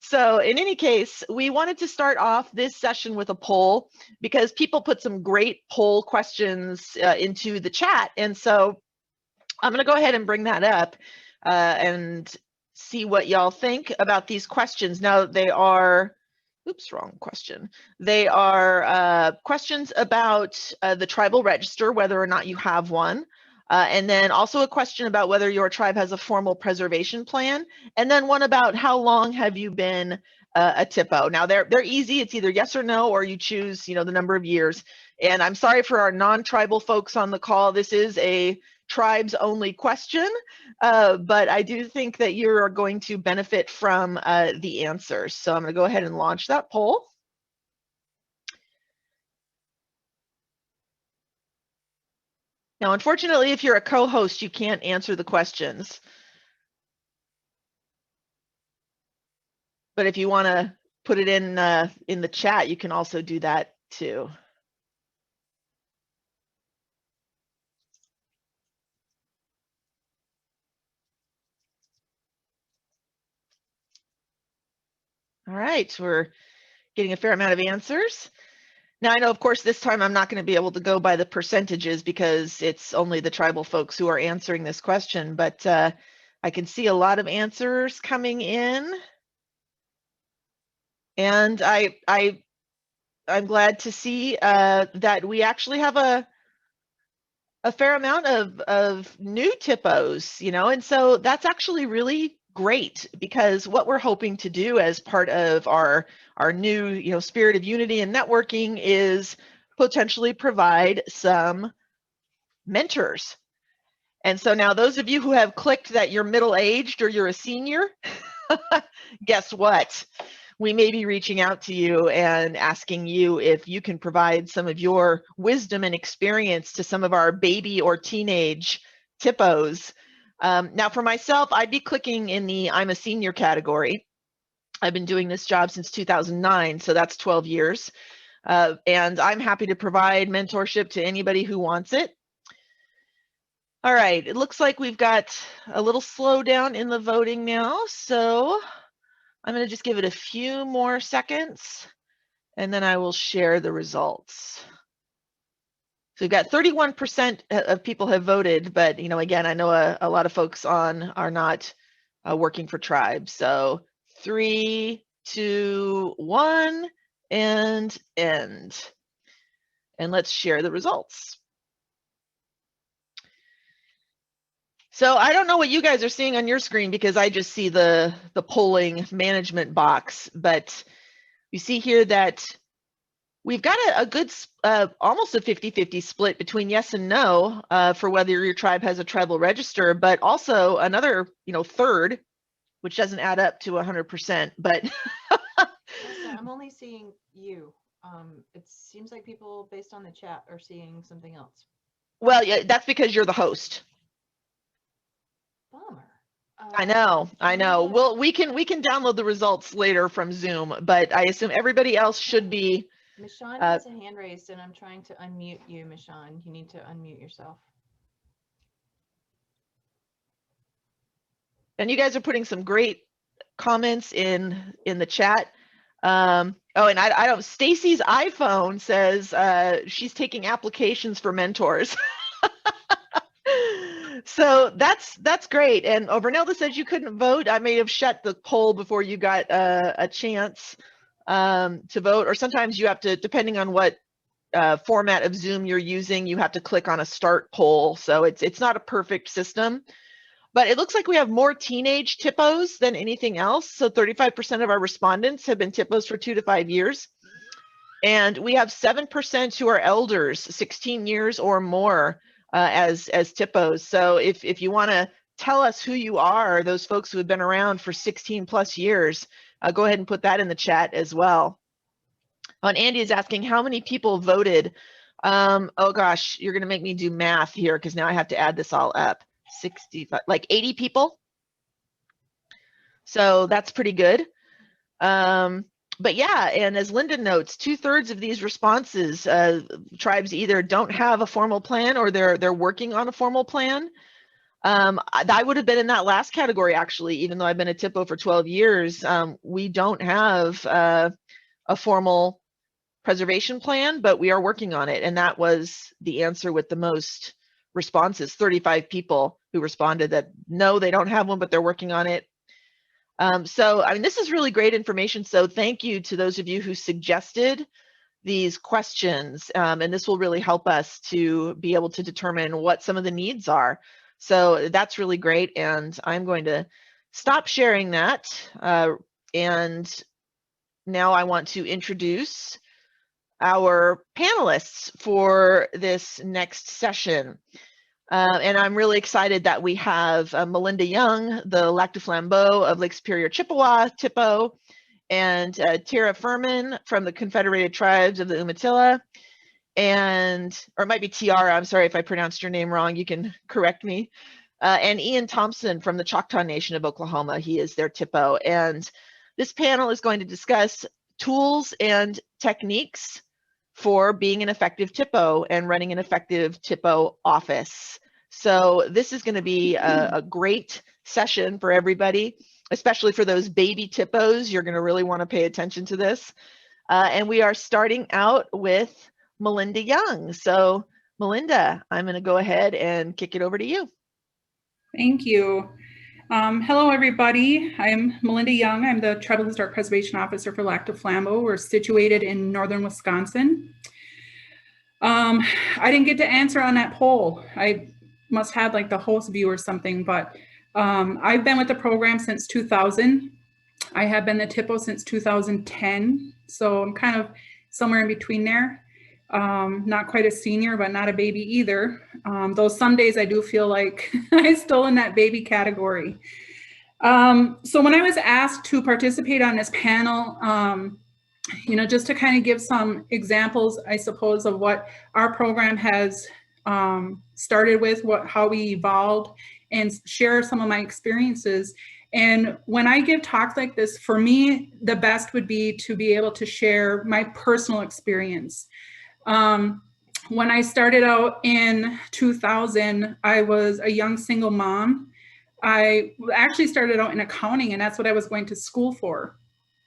So in any case, we wanted to start off this session with a poll because people put some great poll questions into the chat. And so I'm going to go ahead and bring that up and see what y'all think about these questions. Now they are, oops, wrong question. They are questions about the tribal register, whether or not you have one. And then also a question about whether your tribe has a formal preservation plan. And then one about how long have you been a THPO. Now they're easy. It's either yes or no, or you choose, the number of years. And I'm sorry for our non-tribal folks on the call. This is a tribes only question, but I do think that you're going to benefit from the answers. So I'm going to go ahead and launch that poll. Now, unfortunately, if you're a co-host, you can't answer the questions. But if you want to put it in the chat, you can also do that too. All right, we're getting a fair amount of answers. Now, I know, of course, this time I'm not going to be able to go by the percentages because it's only the tribal folks who are answering this question, but I can see a lot of answers coming in. And I'm glad to see that we actually have a fair amount of new THPOs, and so that's actually really great because what we're hoping to do as part of our new, spirit of unity and networking is potentially provide some mentors. And so now those of you who have clicked that you're middle-aged or you're a senior, guess what? We may be reaching out to you and asking you if you can provide some of your wisdom and experience to some of our baby or teenage THPOs. Now for myself, I'd be clicking in the I'm a senior category. I've been doing this job since 2009, so that's 12 years. And I'm happy to provide mentorship to anybody who wants it. All right, it looks like we've got a little slowdown in the voting now, so I'm going to just give it a few more seconds, and then I will share the results. So we've got 31% of people have voted, but again, I know a lot of folks on are not working for tribes. So 3, 2, 1, and end. And let's share the results. So I don't know what you guys are seeing on your screen because I just see the polling management box, but you see here that we've got a good, almost a 50-50 split between yes and no for whether your tribe has a tribal register, but also another, third, which doesn't add up to 100%. But I'm only seeing you. It seems like people based on the chat are seeing something else. Well, yeah, that's because you're the host. Bummer. I know. Well, we can download the results later from Zoom, but I assume everybody else should be. Michonne has a hand raised, and I'm trying to unmute you, Michonne. You need to unmute yourself. And you guys are putting some great comments in the chat. Oh, and I don't. Stacy's iPhone says she's taking applications for mentors. So that's great. And Vernelda says you couldn't vote. I may have shut the poll before you got a chance to vote, or sometimes you have to, depending on what format of Zoom you're using, you have to click on a start poll. So it's not a perfect system, but it looks like we have more teenage THPOs than anything else. So 35% of our respondents have been THPOs for 2 to 5 years. And we have 7% who are elders, 16 years or more as THPOs. So if you want to tell us who you are, those folks who have been around for 16 plus years, go ahead and put that in the chat as well. And Andy is asking how many people voted. Oh gosh, you're going to make me do math here because now I have to add this all up. 65, like 80 people. So that's pretty good. But yeah, and as Linda notes, 2/3 of these responses, tribes either don't have a formal plan or they're working on a formal plan. I would have been in that last category, actually, even though I've been a THPO for 12 years. We don't have a formal preservation plan, but we are working on it. And that was the answer with the most responses, 35 people who responded that no, they don't have one, but they're working on it. So, I mean, this is really great information. So thank you to those of you who suggested these questions. And this will really help us to be able to determine what some of the needs are. So that's really great. And I'm going to stop sharing that. And now I want to introduce our panelists for this next session. And I'm really excited that we have Melinda Young, the Lac du Flambeau of Lake Superior Chippewa, THPO, and Teara Ferman from the Confederated Tribes of the Umatilla, and, or it might be Teara, I'm sorry if I pronounced your name wrong, you can correct me, and Ian Thompson from the Choctaw Nation of Oklahoma. He is their THPO. And this panel is going to discuss tools and techniques for being an effective THPO and running an effective THPO office. So this is going to be a great session for everybody, especially for those baby THPOs. You're going to really want to pay attention to this. And we are starting out with Melinda Young. So Melinda, I'm going to go ahead and kick it over to you. Thank you. Hello, everybody. I'm Melinda Young. I'm the Tribal Historic Preservation Officer for Lac du Flambeau. We're situated in northern Wisconsin. I didn't get to answer on that poll. I must have like the host view or something, but I've been with the program since 2000. I have been the THPO since 2010, so I'm kind of somewhere in between there. Not quite a senior, but not a baby either. Though some days I do feel like I'm still in that baby category. So when I was asked to participate on this panel, you know, just to kind of give some examples, I suppose, of what our program has started with, how we evolved, and share some of my experiences. And when I give talks like this, for me, the best would be to be able to share my personal experience. When I started out in 2000, I was a young single mom. I actually started out in accounting, and that's what I was going to school for.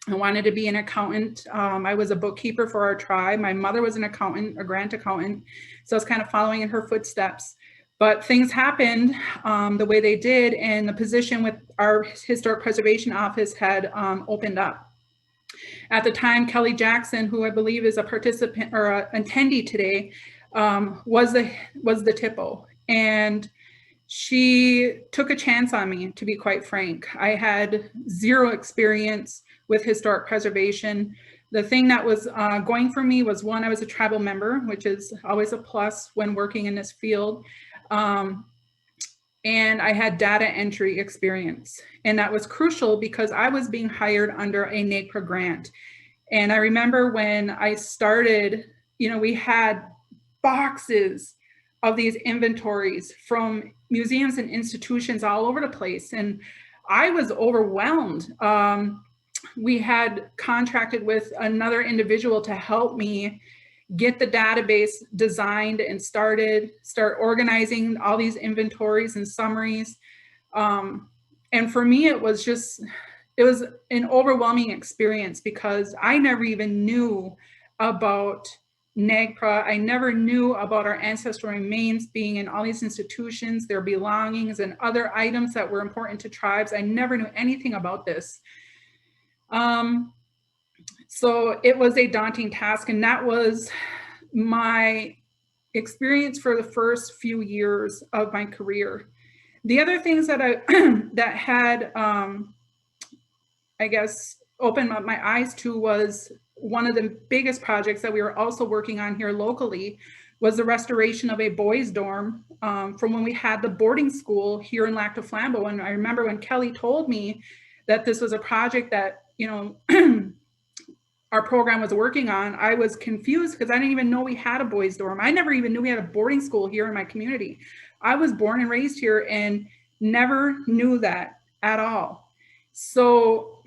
I wanted to be an accountant. I was a bookkeeper for our tribe. My mother was an accountant, a grant accountant. So I was kind of following in her footsteps. But things happened the way they did, and the position with our Historic Preservation Office had opened up. At the time, Kelly Jackson, who I believe is a participant or an attendee today, was the THPO. And she took a chance on me, to be quite frank. I had zero experience with historic preservation. The thing that was going for me was, one, I was a tribal member, which is always a plus when working in this field. And I had data entry experience. And that was crucial because I was being hired under a NAGPRA grant. And I remember when I started, you know, we had boxes of these inventories from museums and institutions all over the place. And I was overwhelmed. We had contracted with another individual to help me get the database designed and start organizing all these inventories and summaries. And for me, it was an overwhelming experience because I never even knew about NAGPRA. I never knew about our ancestral remains being in all these institutions, their belongings and other items that were important to tribes. I never knew anything about this. So it was a daunting task, and that was my experience for the first few years of my career. The other things that that had, I guess, opened up my eyes to was one of the biggest projects that we were also working on here locally was the restoration of a boys' dorm from when we had the boarding school here in Lac du Flambeau. And I remember when Kelly told me that this was a project that, you know, our program was working on, I was confused because I didn't even know we had a boys' dorm. I never even knew we had a boarding school here in my community. I was born and raised here and never knew that at all. So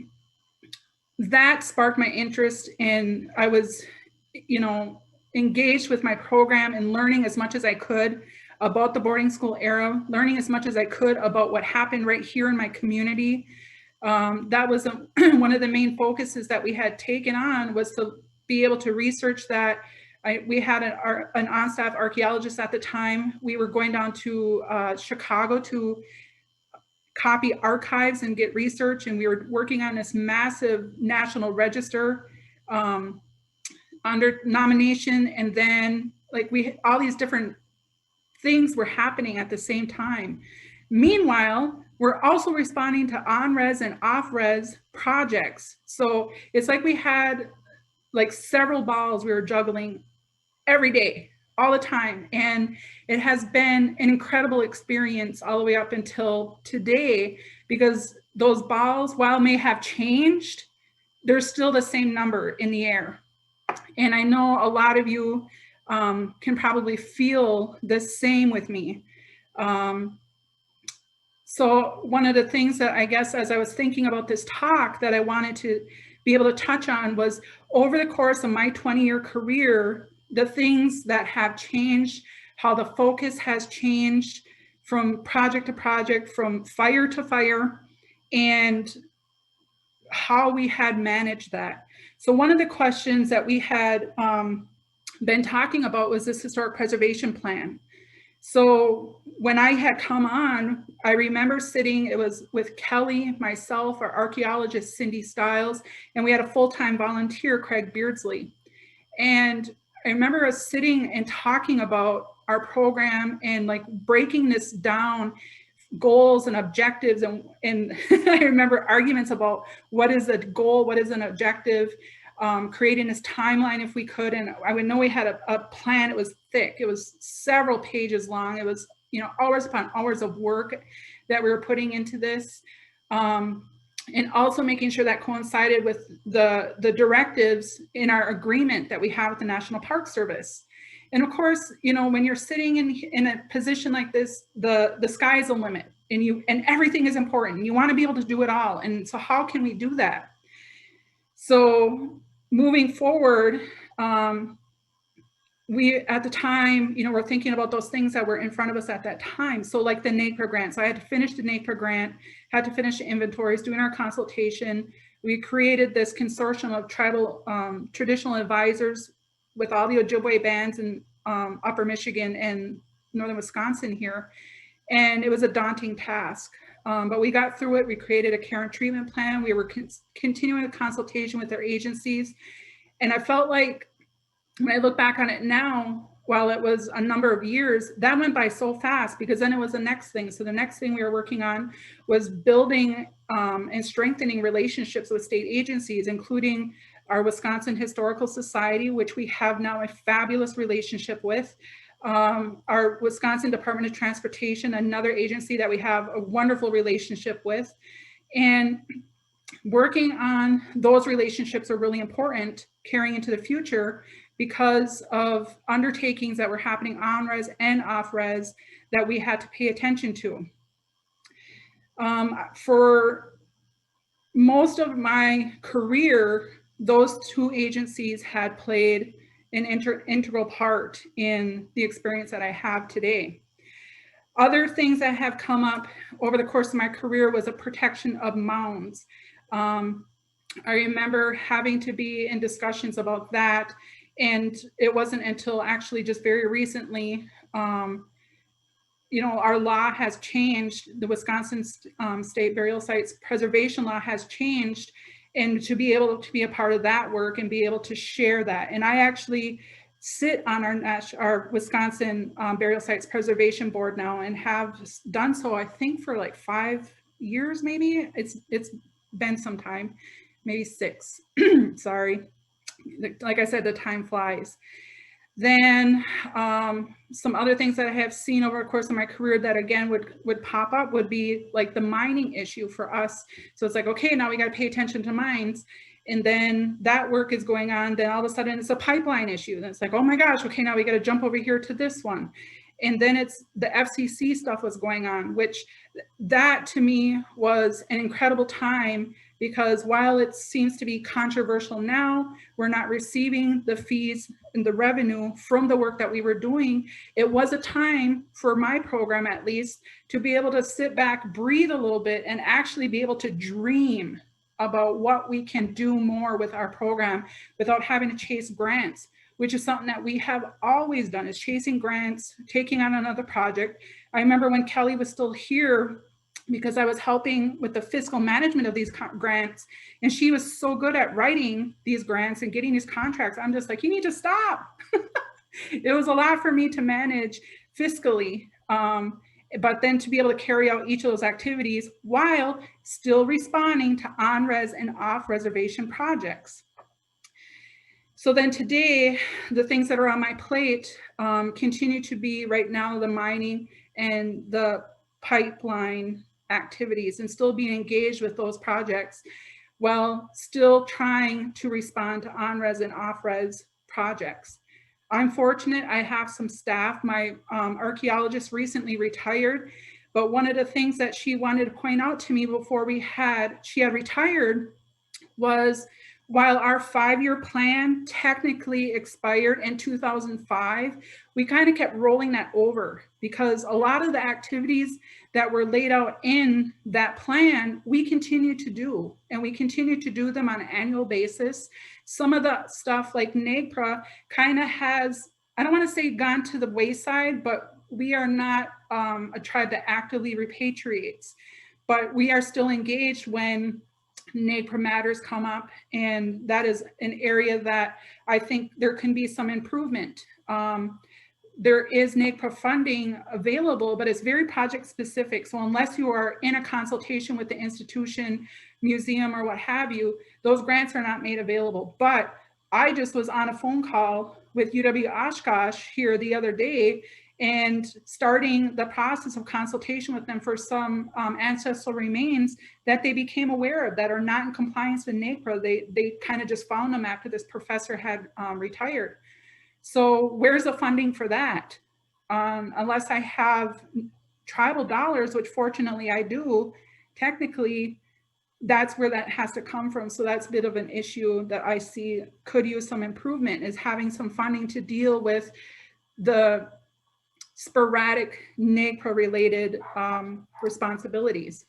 that sparked my interest, and I was, you know, engaged with my program and learning as much as I could about the boarding school era, learning as much as I could about what happened right here in my community. That was one of the main focuses that we had taken on, was to be able to research that. We had an on-staff archaeologist at the time. We were going down to Chicago to copy archives and get research, and we were working on this massive national register under nomination, and then like all these different things were happening at the same time. Meanwhile, we're also responding to on-res and off-res projects. So it's like we had like several balls we were juggling every day, all the time. And it has been an incredible experience all the way up until today, because those balls, while may have changed, they're still the same number in the air. And I know a lot of you can probably feel the same with me. So one of the things that I guess as I was thinking about this talk that I wanted to be able to touch on was, over the course of my 20-year career, the things that have changed, how the focus has changed from project to project, from fire to fire, and how we had managed that. So one of the questions that we had been talking about was this historic preservation plan. So when I had come on, I remember sitting, it was with Kelly, myself, our archaeologist, Cindy Stiles, and we had a full-time volunteer, Craig Beardsley. And I remember us sitting and talking about our program and like breaking this down, goals and objectives. And I remember arguments about what is a goal, what is an objective, creating this timeline if we could. And I would know we had a plan. It was thick. It was several pages long. It was, you know, hours upon hours of work that we were putting into this. And also making sure that coincided with the directives in our agreement that we have with the National Park Service. And of course, you know, when you're sitting in a position like this, the sky's the limit, and everything is important. You want to be able to do it all. And so how can we do that? So moving forward, we, at the time, you know, we're thinking about those things that were in front of us at that time. So like the NAPER grant. So I had to finish the NAPER grant, had to finish the inventories, doing our consultation. We created this consortium of tribal traditional advisors with all the Ojibwe bands in Upper Michigan and Northern Wisconsin here. And it was a daunting task, but we got through it. We created a care and treatment plan. We were continuing a consultation with their agencies. And I felt like, when I look back on it now, while it was a number of years, that went by so fast, because then it was the next thing. So the next thing we were working on was building and strengthening relationships with state agencies, including our Wisconsin Historical Society, which we have now a fabulous relationship with, our Wisconsin Department of Transportation, another agency that we have a wonderful relationship with. And working on those relationships are really important carrying into the future, because of undertakings that were happening on res and off res that we had to pay attention to. For most of my career, those two agencies had played an integral part in the experience that I have today. Other things that have come up over the course of my career was a protection of mounds. I remember having to be in discussions about that. And it wasn't until actually just very recently, you know, our law has changed. The Wisconsin State Burial Sites Preservation Law has changed, and to be able to be a part of that work and be able to share that. And I actually sit on our Wisconsin Burial Sites Preservation Board now, and have done so, I think, for like 5 years, maybe. It's been some time, maybe 6, sorry. Like I said, the time flies. Then some other things that I have seen over the course of my career that again would pop up would be like the mining issue for us. So it's like, okay, now we got to pay attention to mines. And then that work is going on. Then all of a sudden it's a pipeline issue. And it's like, oh my gosh, okay, now we got to jump over here to this one. And then it's the FCC stuff was going on, which that to me was an incredible time because while it seems to be controversial now, we're not receiving the fees and the revenue from the work that we were doing. It was a time for my program, at least, to be able to sit back, breathe a little bit, and actually be able to dream about what we can do more with our program without having to chase grants, which is something that we have always done, is chasing grants, taking on another project. I remember when Kelly was still here, because I was helping with the fiscal management of these grants, and she was so good at writing these grants and getting these contracts. I'm just like, you need to stop. It was a lot for me to manage fiscally, but then to be able to carry out each of those activities while still responding to on-res and off-reservation projects. So then today, the things that are on my plate continue to be right now the mining and the pipeline activities, and still being engaged with those projects while still trying to respond to on-res and off-res projects. I'm fortunate, I have some staff. My archaeologist recently retired, but one of the things that she wanted to point out to me before she had retired was, while our 5-year plan technically expired in 2005, we kind of kept rolling that over, because a lot of the activities that were laid out in that plan, we continue to do, and we continue to do them on an annual basis. Some of the stuff like NAGPRA kind of has, I don't want to say gone to the wayside, but we are not a tribe that actively repatriates, but we are still engaged when NAGPRA matters come up, and that is an area that I think there can be some improvement. There is NAGPRA funding available, but it's very project specific. So unless you are in a consultation with the institution, museum, or what have you, those grants are not made available. But I just was on a phone call with UW Oshkosh here the other day, and starting the process of consultation with them for some ancestral remains that they became aware of that are not in compliance with NAGPRA. They kind of just found them after this professor had retired. So where's the funding for that? Unless I have tribal dollars, which fortunately I do, technically that's where that has to come from. So that's a bit of an issue that I see could use some improvement, is having some funding to deal with the sporadic NAGPRA related responsibilities.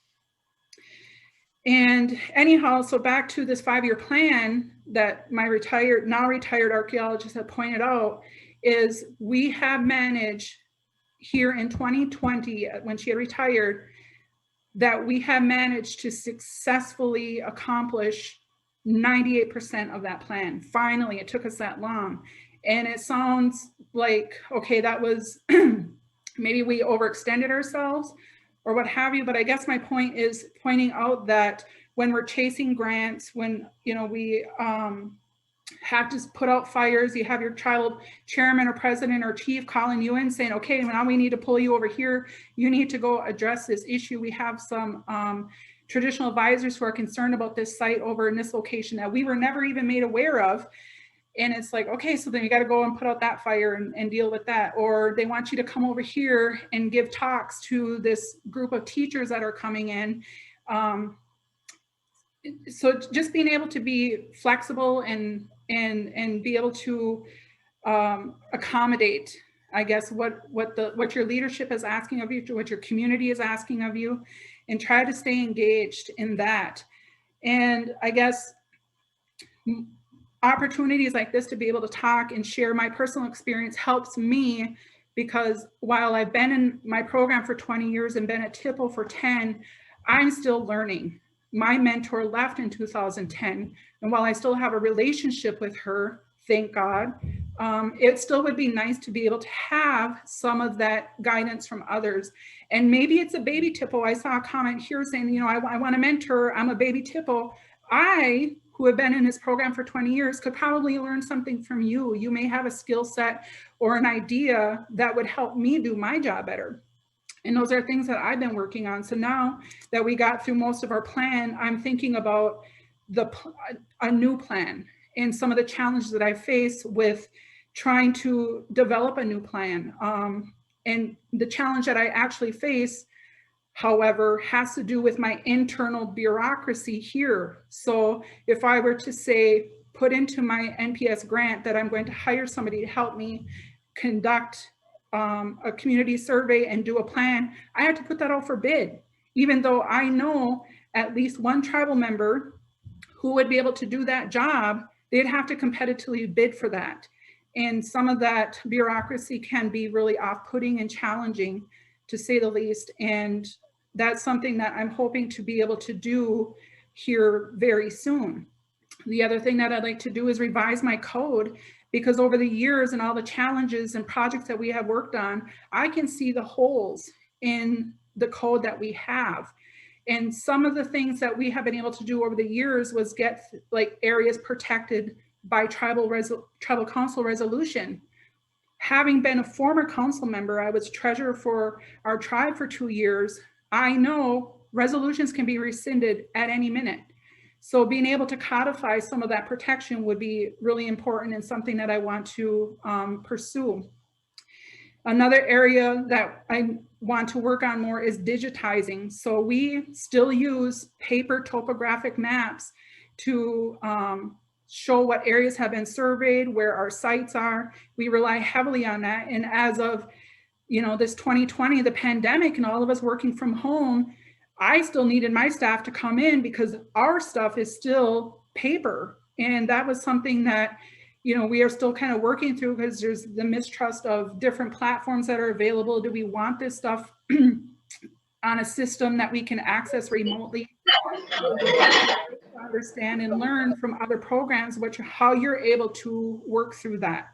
And anyhow, so back to this 5-year plan that my now retired archaeologist had pointed out, is we have managed here in 2020, when she had retired, that we have managed to successfully accomplish 98% of that plan. Finally, it took us that long. And it sounds like, okay, that was, maybe we overextended ourselves or what have you, but I guess my point is pointing out that when we're chasing grants, when we have to put out fires, you have your tribal chairman or president or chief calling you in saying, okay, now we need to pull you over here. You need to go address this issue. We have some traditional advisors who are concerned about this site over in this location that we were never even made aware of. And it's like, okay, so then you got to go and put out that fire and deal with that. Or they want you to come over here and give talks to this group of teachers that are coming in. So just being able to be flexible and be able to accommodate, I guess, what your leadership is asking of you, what your community is asking of you, and try to stay engaged in that. And I guess opportunities like this to be able to talk and share my personal experience helps me, because while I've been in my program for 20 years and been at THPO for 10, I'm still learning. My mentor left in 2010, and while I still have a relationship with her, thank God, it still would be nice to be able to have some of that guidance from others. And maybe it's a baby THPO. I saw a comment here saying, I want a mentor, I'm a baby THPO. I, who have been in this program for 20 years, could probably learn something from you. You may have a skill set or an idea that would help me do my job better. And those are things that I've been working on. So now that we got through most of our plan, I'm thinking about a new plan and some of the challenges that I face with trying to develop a new plan. And the challenge that I actually face however, has to do with my internal bureaucracy here. So if I were to say, put into my NPS grant that I'm going to hire somebody to help me conduct a community survey and do a plan, I have to put that out for bid, even though I know at least one tribal member who would be able to do that job. They'd have to competitively bid for that. And some of that bureaucracy can be really off-putting and challenging, to say the least. And that's something that I'm hoping to be able to do here very soon. The other thing that I'd like to do is revise my code, because over the years and all the challenges and projects that we have worked on, I can see the holes in the code that we have. And some of the things that we have been able to do over the years was get like areas protected by tribal council resolution. Having been a former council member, I was treasurer for our tribe for 2 years. I know resolutions can be rescinded at any minute. So being able to codify some of that protection would be really important and something that I want to pursue. Another area that I want to work on more is digitizing. So we still use paper topographic maps to show what areas have been surveyed, where our sites are. We rely heavily on that. And as of, this 2020, the pandemic, and all of us working from home, I still needed my staff to come in because our stuff is still paper. And that was something that, we are still kind of working through, because there's the mistrust of different platforms that are available. Do we want this stuff on a system that we can access remotely? Understand and learn from other programs, how you're able to work through that.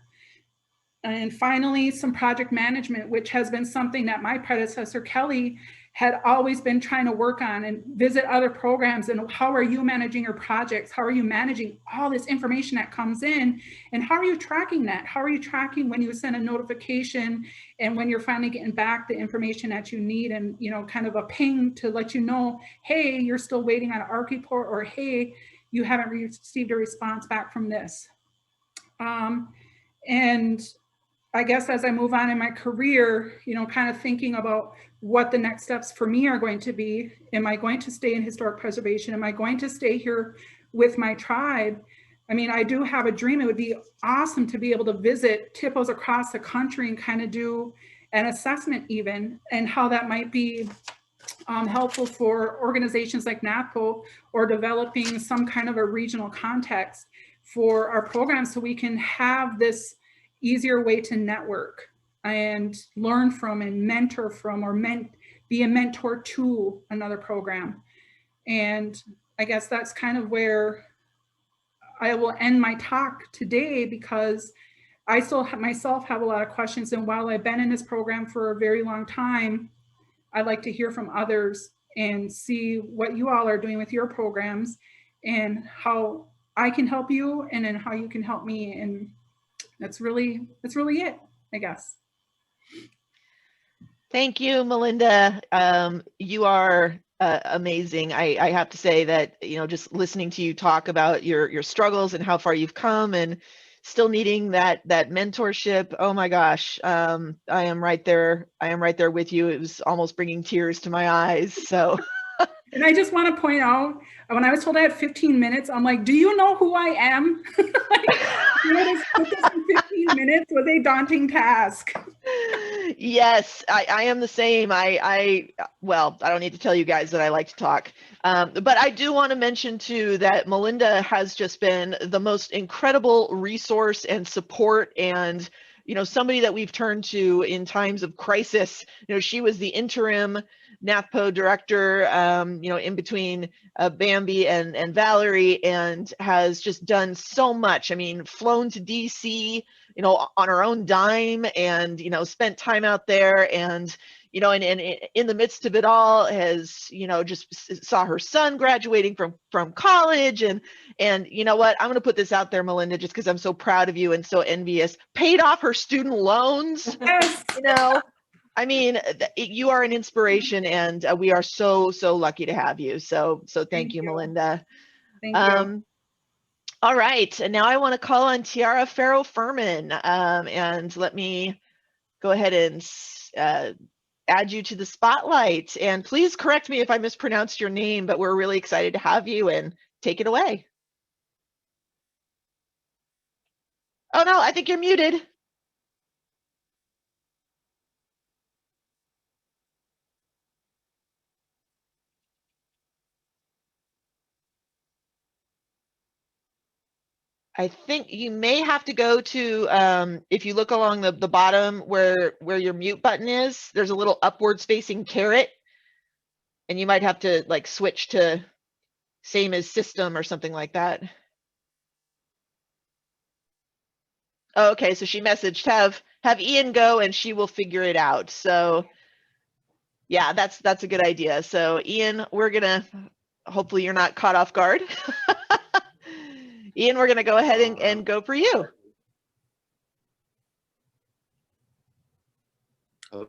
And finally, some project management, which has been something that my predecessor, Kelly, had always been trying to work on, and visit other programs. And how are you managing your projects? How are you managing all this information that comes in? And how are you tracking that? How are you tracking when you send a notification and when you're finally getting back the information that you need, and, kind of a ping to let you know, hey, you're still waiting on an ARC report, or hey, you haven't received a response back from this. And I guess as I move on in my career, kind of thinking about what the next steps for me are going to be. Am I going to stay in historic preservation? Am I going to stay here with my tribe? I mean, I do have a dream. It would be awesome to be able to visit THPOs across the country and kind of do an assessment even, and how that might be helpful for organizations like NAPO, or developing some kind of a regional context for our programs, so we can have this easier way to network and learn from and mentor from, or be a mentor to another program. And I guess that's kind of where I will end my talk today, because I still myself have a lot of questions. And while I've been in this program for a very long time, I'd like to hear from others and see what you all are doing with your programs, and how I can help you, and then how you can help me. And that's really it, I guess. Thank you, Melinda. You are amazing. I have to say that, just listening to you talk about your struggles and how far you've come, and still needing that mentorship. Oh my gosh. I am right there. With you. It was almost bringing tears to my eyes. So. And I just want to point out, when I was told I had 15 minutes, I'm like, do you know who I am? Just put this in 15 minutes was a daunting task. Yes, I am the same. Well, I don't need to tell you guys that I like to talk. But I do want to mention too that Melinda has just been the most incredible resource and support, and somebody that we've turned to in times of crisis. She was the interim NAPO director, in between Bambi and Valerie, and has just done so much. I mean, flown to DC, on her own dime, and, spent time out there, and, and in the midst of it all has, just saw her son graduating from college, and you know what, I'm going to put this out there, Melinda, just because I'm so proud of you and so envious, paid off her student loans. Yes. I mean, you are an inspiration, and we are so lucky to have you. So thank you, Melinda. Thank you. All right, and now I want to call on Teara Farrow Ferman, and let me go ahead and add you to the spotlight. And please correct me if I mispronounced your name, but we're really excited to have you, and take it away. Oh no, I think you're muted. I think you may have to go to, if you look along the bottom where your mute button is, there's a little upwards facing caret, and you might have to like switch to same as system or something like that. Oh, okay, so she messaged have Ian go and she will figure it out. So yeah, that's a good idea. So Ian, we're gonna, hopefully you're not caught off guard. Ian, we're gonna go ahead and go for you. So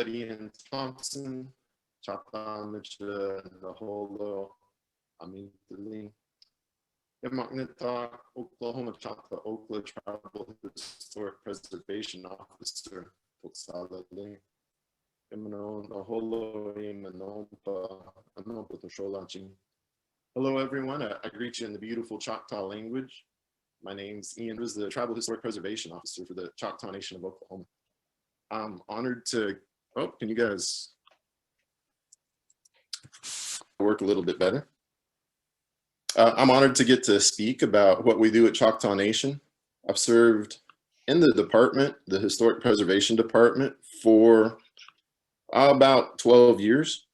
Ian Thompson, Choctaw, Umatilla, the whole Umatilla, Oklahoma, Choctaw, Oakland Tribal Historic Preservation Officer, Hello everyone, I greet you in the beautiful Choctaw language. My name's Ian, I was the Tribal Historic Preservation Officer for the Choctaw Nation of Oklahoma. I'm honored to, oh, can you guys work a little bit better? I'm honored to get to speak about what we do at Choctaw Nation. I've served in the department, the Historic Preservation Department, for about 12 years.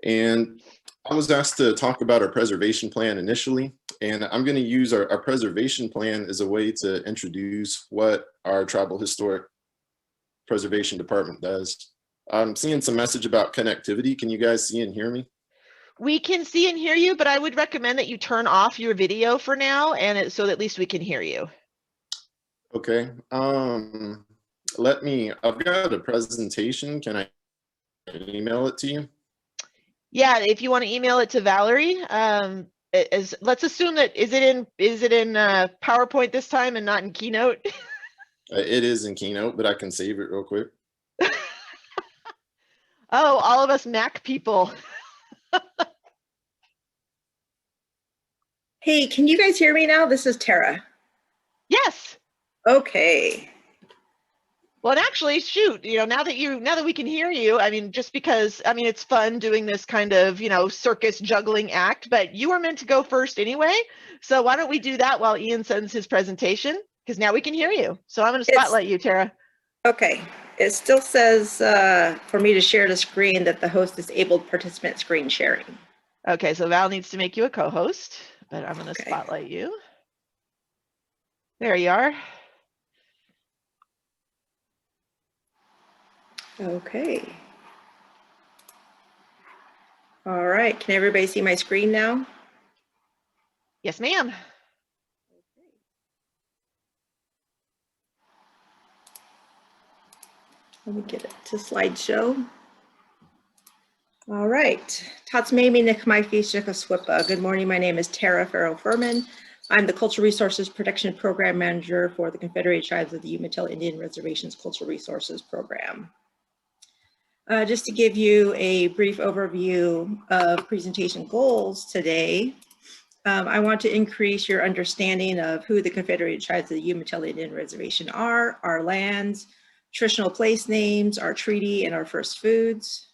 And I was asked to talk about our preservation plan initially, and I'm going to use our preservation plan as a way to introduce what our Tribal Historic Preservation Department does. I'm seeing some message about connectivity. Can you guys see and hear me? We can see and hear you, but I would recommend that you turn off your video for now, and so that at least we can hear you. Okay. I've got a presentation. Can I email it to you? Yeah, if you want to email it to Valerie, let's assume that is it in PowerPoint this time and not in Keynote? It is in Keynote, but I can save it real quick. Oh, all of us Mac people. Hey, can you guys hear me now? This is Teara. Yes. Okay. Well, and actually, shoot, now that we can hear you, I mean, just because, I mean, it's fun doing this kind of, circus juggling act, but you were meant to go first anyway. So why don't we do that while Ian sends his presentation? Because now we can hear you. So I'm going to spotlight you, Teara. Okay. It still says for me to share the screen that the host disabled participant screen sharing. Okay, so Val needs to make you a co-host, but I'm going to spotlight you. There you are. Okay. All right. Can everybody see my screen now? Yes, ma'am. Let me get it to slideshow. All right. Good morning. My name is Teara Farrow Ferman. I'm the Cultural Resources Protection Program Manager for the Confederated Tribes of the Umatilla Indian Reservation's Cultural Resources Program. Just to give you a brief overview of presentation goals today, I want to increase your understanding of who the Confederated Tribes of the Umatilla Indian Reservation are, our lands, traditional place names, our treaty, and our first foods.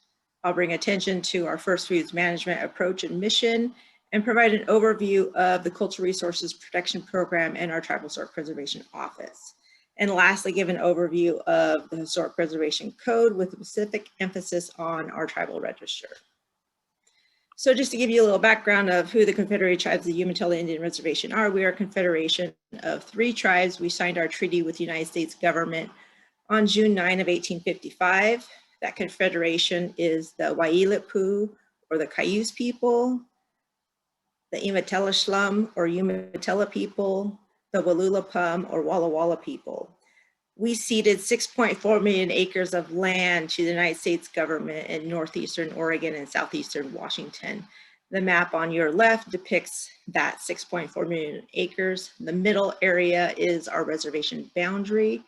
I'll bring attention to our first foods management approach and mission, and provide an overview of the Cultural Resources Protection Program and our Tribal Historic Preservation Office. And lastly, give an overview of the Historic Preservation Code with a specific emphasis on our tribal register. So just to give you a little background of who the Confederated Tribes of the Umatilla Indian Reservation are, we are a confederation of 3 tribes. We signed our treaty with the United States government on June 9 of 1855. That confederation is the Waiilatpu, or the Cayuse people, the Umatilla Shlum, or Umatilla people, the Walulapum, or Walla Walla people. We ceded 6.4 million acres of land to the United States government in northeastern Oregon and southeastern Washington. The map on your left depicts that 6.4 million acres. The middle area is our reservation boundary.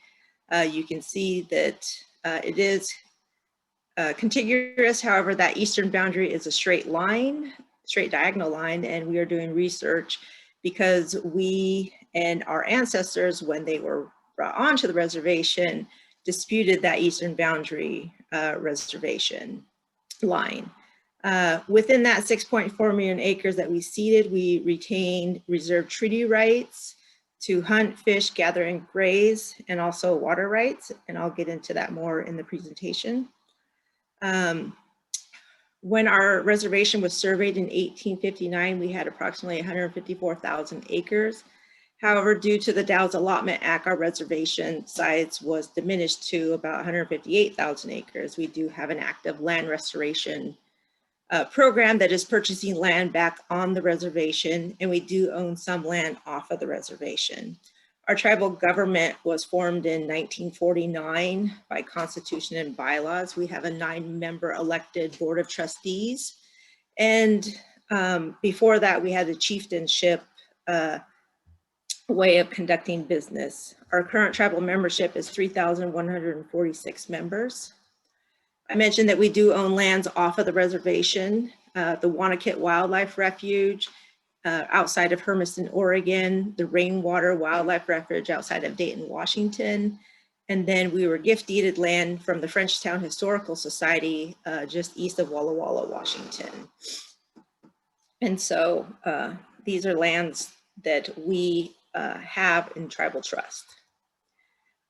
You can see that it is contiguous. However, that eastern boundary is a straight line, straight diagonal line, and we are doing research because we and our ancestors, when they were brought onto the reservation, disputed that eastern boundary reservation line. Within that 6.4 million acres that we ceded, we retained reserved treaty rights to hunt, fish, gather, and graze, and also water rights. And I'll get into that more in the presentation. When our reservation was surveyed in 1859, we had approximately 154,000 acres. However, due to the Dow's Allotment Act, our reservation size was diminished to about 158,000 acres. We do have an active land restoration program that is purchasing land back on the reservation, and we do own some land off of the reservation. Our tribal government was formed in 1949 by constitution and bylaws. We have a 9-member elected board of trustees. And before that, we had a chieftainship way of conducting business. Our current tribal membership is 3,146 members. I mentioned that we do own lands off of the reservation, the Wanakit Wildlife Refuge, outside of Hermiston, Oregon, the Rainwater Wildlife Refuge outside of Dayton, Washington. And then we were gift-deeded land from the Frenchtown Historical Society just east of Walla Walla, Washington. And so these are lands that we have in tribal trust.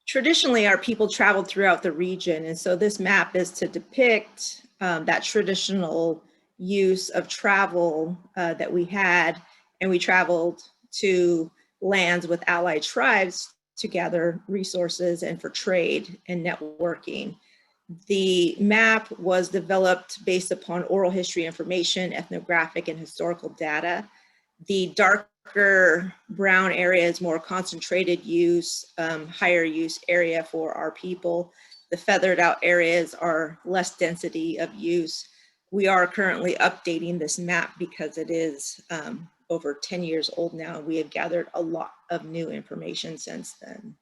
Traditionally, our people traveled throughout the region. And so this map is to depict that traditional use of travel that we had, and we traveled to lands with allied tribes to gather resources and for trade and networking. The map was developed based upon oral history information, ethnographic and historical data. The darker brown area is more concentrated use, higher use area for our people. The feathered out areas are less density of use. We are currently updating this map because it is over 10 years old now. We have gathered a lot of new information since then.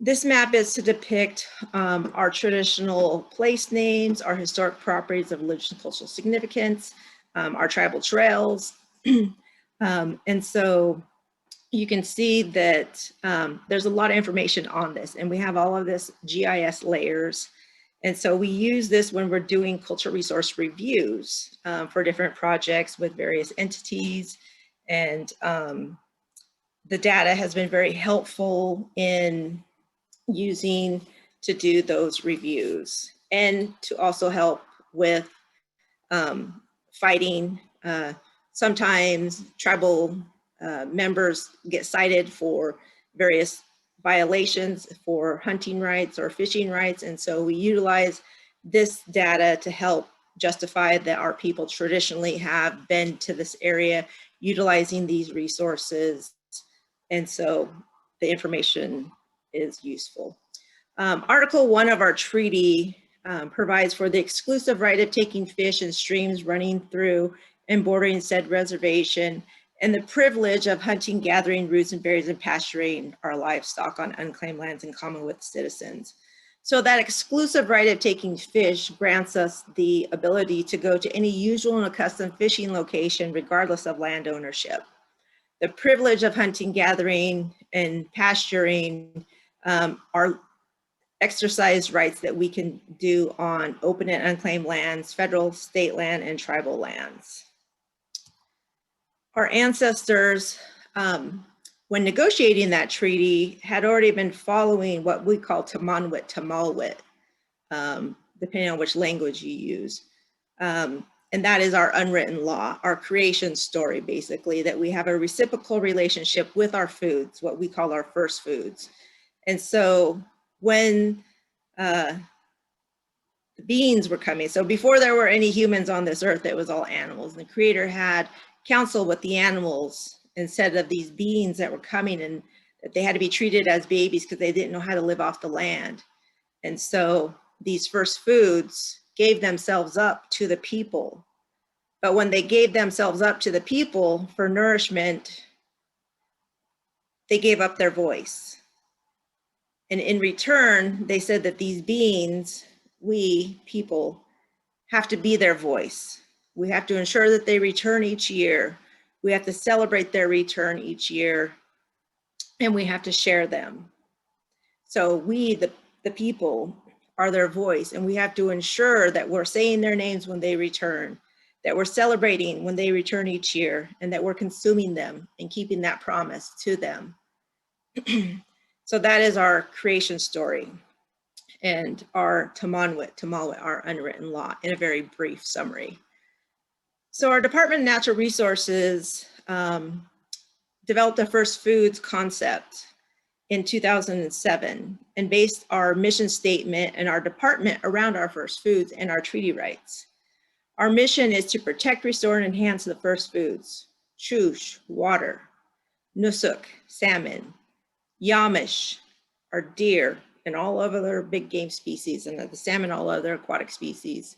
This map is to depict our traditional place names, our historic properties of religious and cultural significance, our tribal trails. And so you can see that there's a lot of information on this, and we have all of this GIS layers. And so we use this when we're doing cultural resource reviews for different projects with various entities. And the data has been very helpful in using to do those reviews and to also help with fighting. Sometimes tribal members get cited for various violations for hunting rights or fishing rights. And so we utilize this data to help justify that our people traditionally have been to this area utilizing these resources. And so the information is useful. Article 1 of our treaty provides for the exclusive right of taking fish in streams running through and bordering said reservation, and the privilege of hunting, gathering roots and berries, and pasturing our livestock on unclaimed lands in common with citizens. So that exclusive right of taking fish grants us the ability to go to any usual and accustomed fishing location, regardless of land ownership. The privilege of hunting, gathering, and pasturing are exercise rights that we can do on open and unclaimed lands, federal, state land, and tribal lands. Our ancestors, when negotiating that treaty, had already been following what we call Tamanwit, Tamalwit, depending on which language you use. And that is our unwritten law, our creation story, basically, that we have a reciprocal relationship with our foods, what we call our first foods. And so when the beings were coming, so before there were any humans on this earth, it was all animals. The Creator had counsel with the animals instead of these beings that were coming, and that they had to be treated as babies because they didn't know how to live off the land. And so these first foods gave themselves up to the people But when they gave themselves up to the people for nourishment, they gave up their voice. And in return, they said that these beings, we people, have to be their voice. We have to ensure that they return each year. We have to celebrate their return each year, and we have to share them. So we, the people, are their voice, and we have to ensure that we're saying their names when they return, that we're celebrating when they return each year, and that we're consuming them and keeping that promise to them. So that is our creation story and our Tamalwit, our unwritten law, in a very brief summary. So our Department of Natural Resources developed the first foods concept in 2007 and based our mission statement and our department around our first foods and our treaty rights. Our mission is to protect, restore, and enhance the first foods: chush, water; nusuk, salmon; yamish, our deer, and all other big game species, and the salmon, all other aquatic species;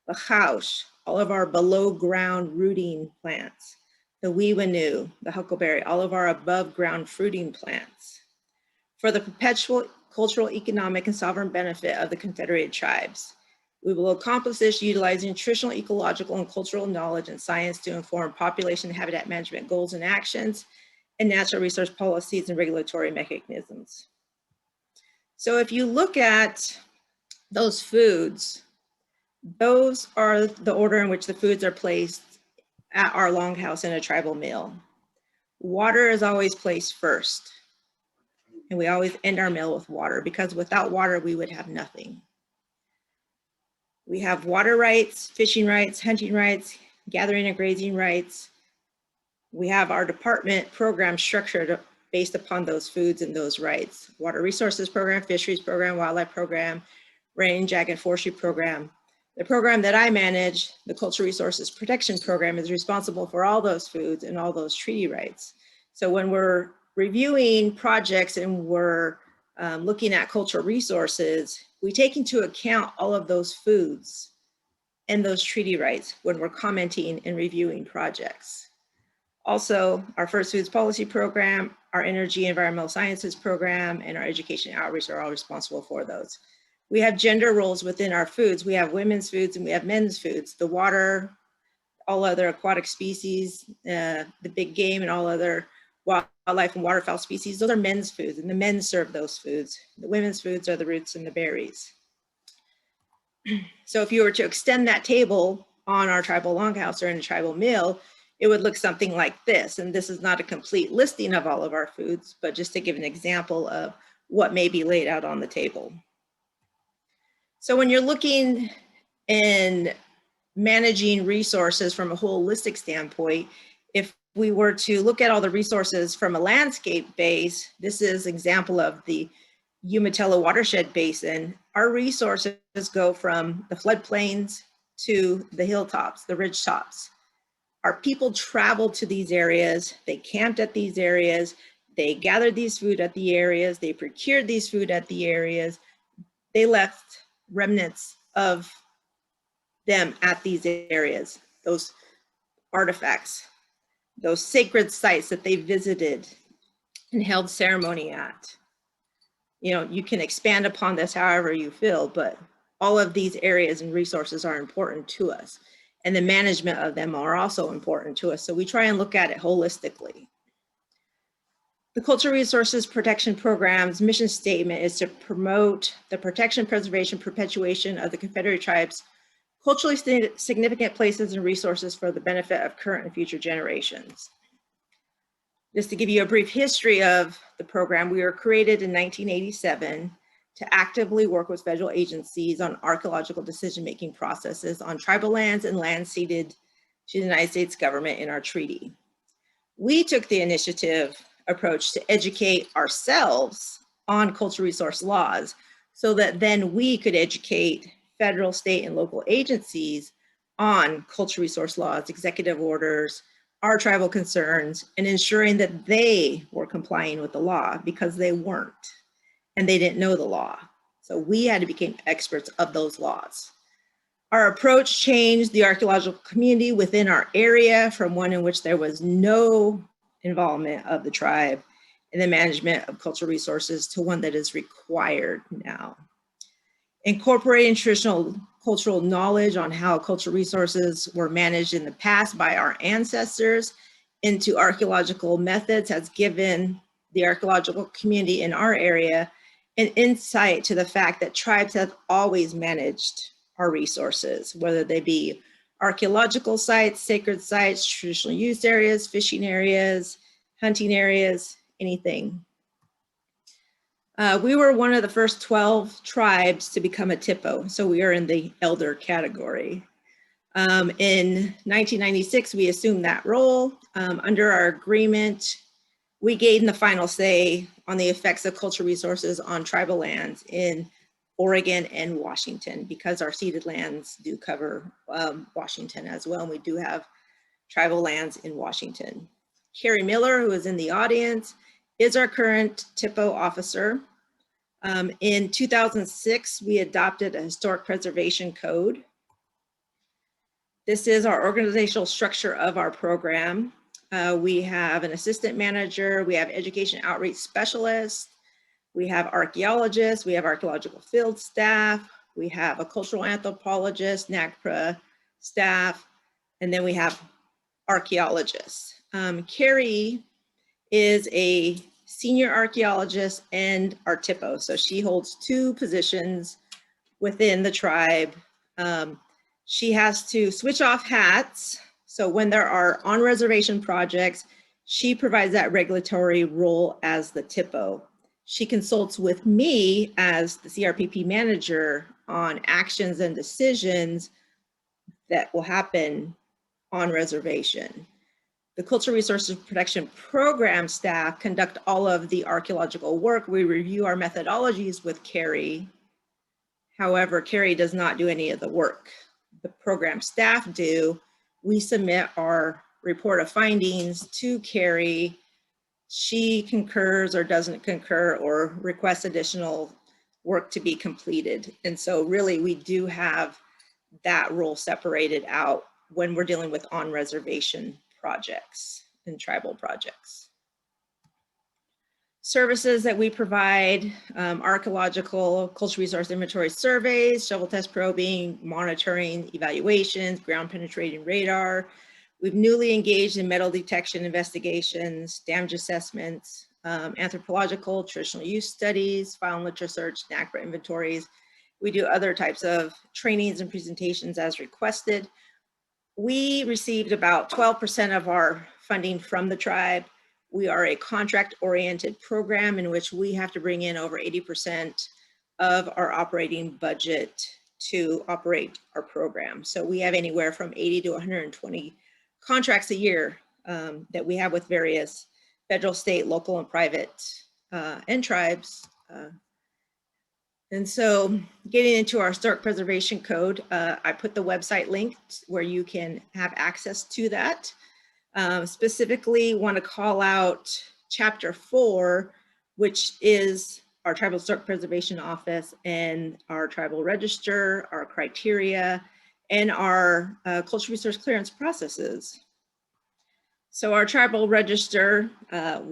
the chaush, all of our below ground rooting plants; the weewanu, the huckleberry, all of our above ground fruiting plants, for the perpetual cultural, economic, and sovereign benefit of the Confederated tribes. We will accomplish this utilizing nutritional, ecological, and cultural knowledge and science to inform population and habitat management goals and actions, and natural resource policies and regulatory mechanisms. So if you look at those foods, those are the order in which the foods are placed at our longhouse in a tribal meal. Water is always placed first, and we always end our meal with water, because without water, we would have nothing. We have water rights, fishing rights, hunting rights, gathering and grazing rights. We have our department program structured based upon those foods and those rights: water resources program, fisheries program, wildlife program, range, ag, and forestry program. The program that I manage, the Cultural Resources Protection Program, is responsible for all those foods and all those treaty rights. So when we're reviewing projects and we're looking at cultural resources, we take into account all of those foods and those treaty rights when we're commenting and reviewing projects. Also, our First Foods Policy Program, our Energy and Environmental Sciences Program, and our Education and Outreach are all responsible for those. We have gender roles within our foods. We have women's foods and we have men's foods. The water, all other aquatic species, the big game, and all other wildlife and waterfowl species, those are men's foods, and the men serve those foods. The women's foods are the roots and the berries. So if you were to extend that table on our tribal longhouse or in a tribal meal, it would look something like this. And this is not a complete listing of all of our foods, but just to give an example of what may be laid out on the table. So when you're looking and managing resources from a holistic standpoint, if we were to look at all the resources from a landscape base, this is an example of the Umatilla watershed basin. Our resources go from the floodplains to the hilltops, the ridge tops. Our people traveled to these areas, they camped at these areas, they gathered these food at the areas, they procured these food at the areas, they left remnants of them at these areas, those artifacts, those sacred sites that they visited and held ceremony at. You know, you can expand upon this however you feel, but all of these areas and resources are important to us, and the management of them are also important to us. So we try and look at it holistically. The Cultural Resources Protection Program's mission statement is to promote the protection, preservation, perpetuation of the Confederated tribes' culturally significant places and resources for the benefit of current and future generations. Just to give you a brief history of the program, we were created in 1987 to actively work with federal agencies on archaeological decision-making processes on tribal lands and lands ceded to the United States government in our treaty. We took the initiative approach to educate ourselves on cultural resource laws so that then we could educate federal, state, and local agencies on cultural resource laws, executive orders, our tribal concerns, and ensuring that they were complying with the law, because they weren't and they didn't know the law. So we had to become experts of those laws. Our approach changed the archaeological community within our area from one in which there was no involvement of the tribe in the management of cultural resources to one that is required now. Incorporating traditional cultural knowledge on how cultural resources were managed in the past by our ancestors into archaeological methods has given the archaeological community in our area an insight to the fact that tribes have always managed our resources, whether they be archaeological sites, sacred sites, traditional use areas, fishing areas, hunting areas, anything. We were one of the first 12 tribes to become a THPO, so we are in the elder category. In 1996, we assumed that role. Under our agreement, we gained the final say on the effects of cultural resources on tribal lands in Oregon and Washington, because our ceded lands do cover Washington as well, and we do have tribal lands in Washington. Carrie Miller, who is in the audience, is our current THPO officer. In 2006, we adopted a historic preservation code. This is our organizational structure of our program. We have an assistant manager, we have education outreach specialists, we have archaeologists, we have archaeological field staff, we have a cultural anthropologist, NAGPRA staff, and then we have archaeologists. Carrie is a senior archaeologist and our THPO, so she holds 2 positions within the tribe. She has to switch off hats, so when there are on-reservation projects, she provides that regulatory role as the THPO. She consults with me as the CRPP manager on actions and decisions that will happen on reservation. The Cultural Resources Protection Program staff conduct all of the archaeological work. We review our methodologies with Carrie. However, Carrie does not do any of the work. The program staff do. We submit our report of findings to Carrie. She concurs or doesn't concur or requests additional work to be completed. And so really we do have that role separated out when we're dealing with on-reservation projects and tribal projects. Services that we provide, archaeological, cultural resource inventory surveys, shovel test probing, monitoring, evaluations, ground penetrating radar. We've newly engaged in metal detection investigations, damage assessments, anthropological, traditional use studies, file and literature search, NAGPRA inventories. We do other types of trainings and presentations as requested. We received about 12% of our funding from the tribe. We are a contract-oriented program in which we have to bring in over 80% of our operating budget to operate our program. So we have anywhere from 80 to 120 contracts a year that we have with various federal, state, local, and private and tribes. And so getting into our historic preservation code, I put the website link where you can have access to that. Specifically want to call out chapter 4, which is our tribal historic preservation office and our tribal register, our criteria, and our cultural resource clearance processes. So our tribal register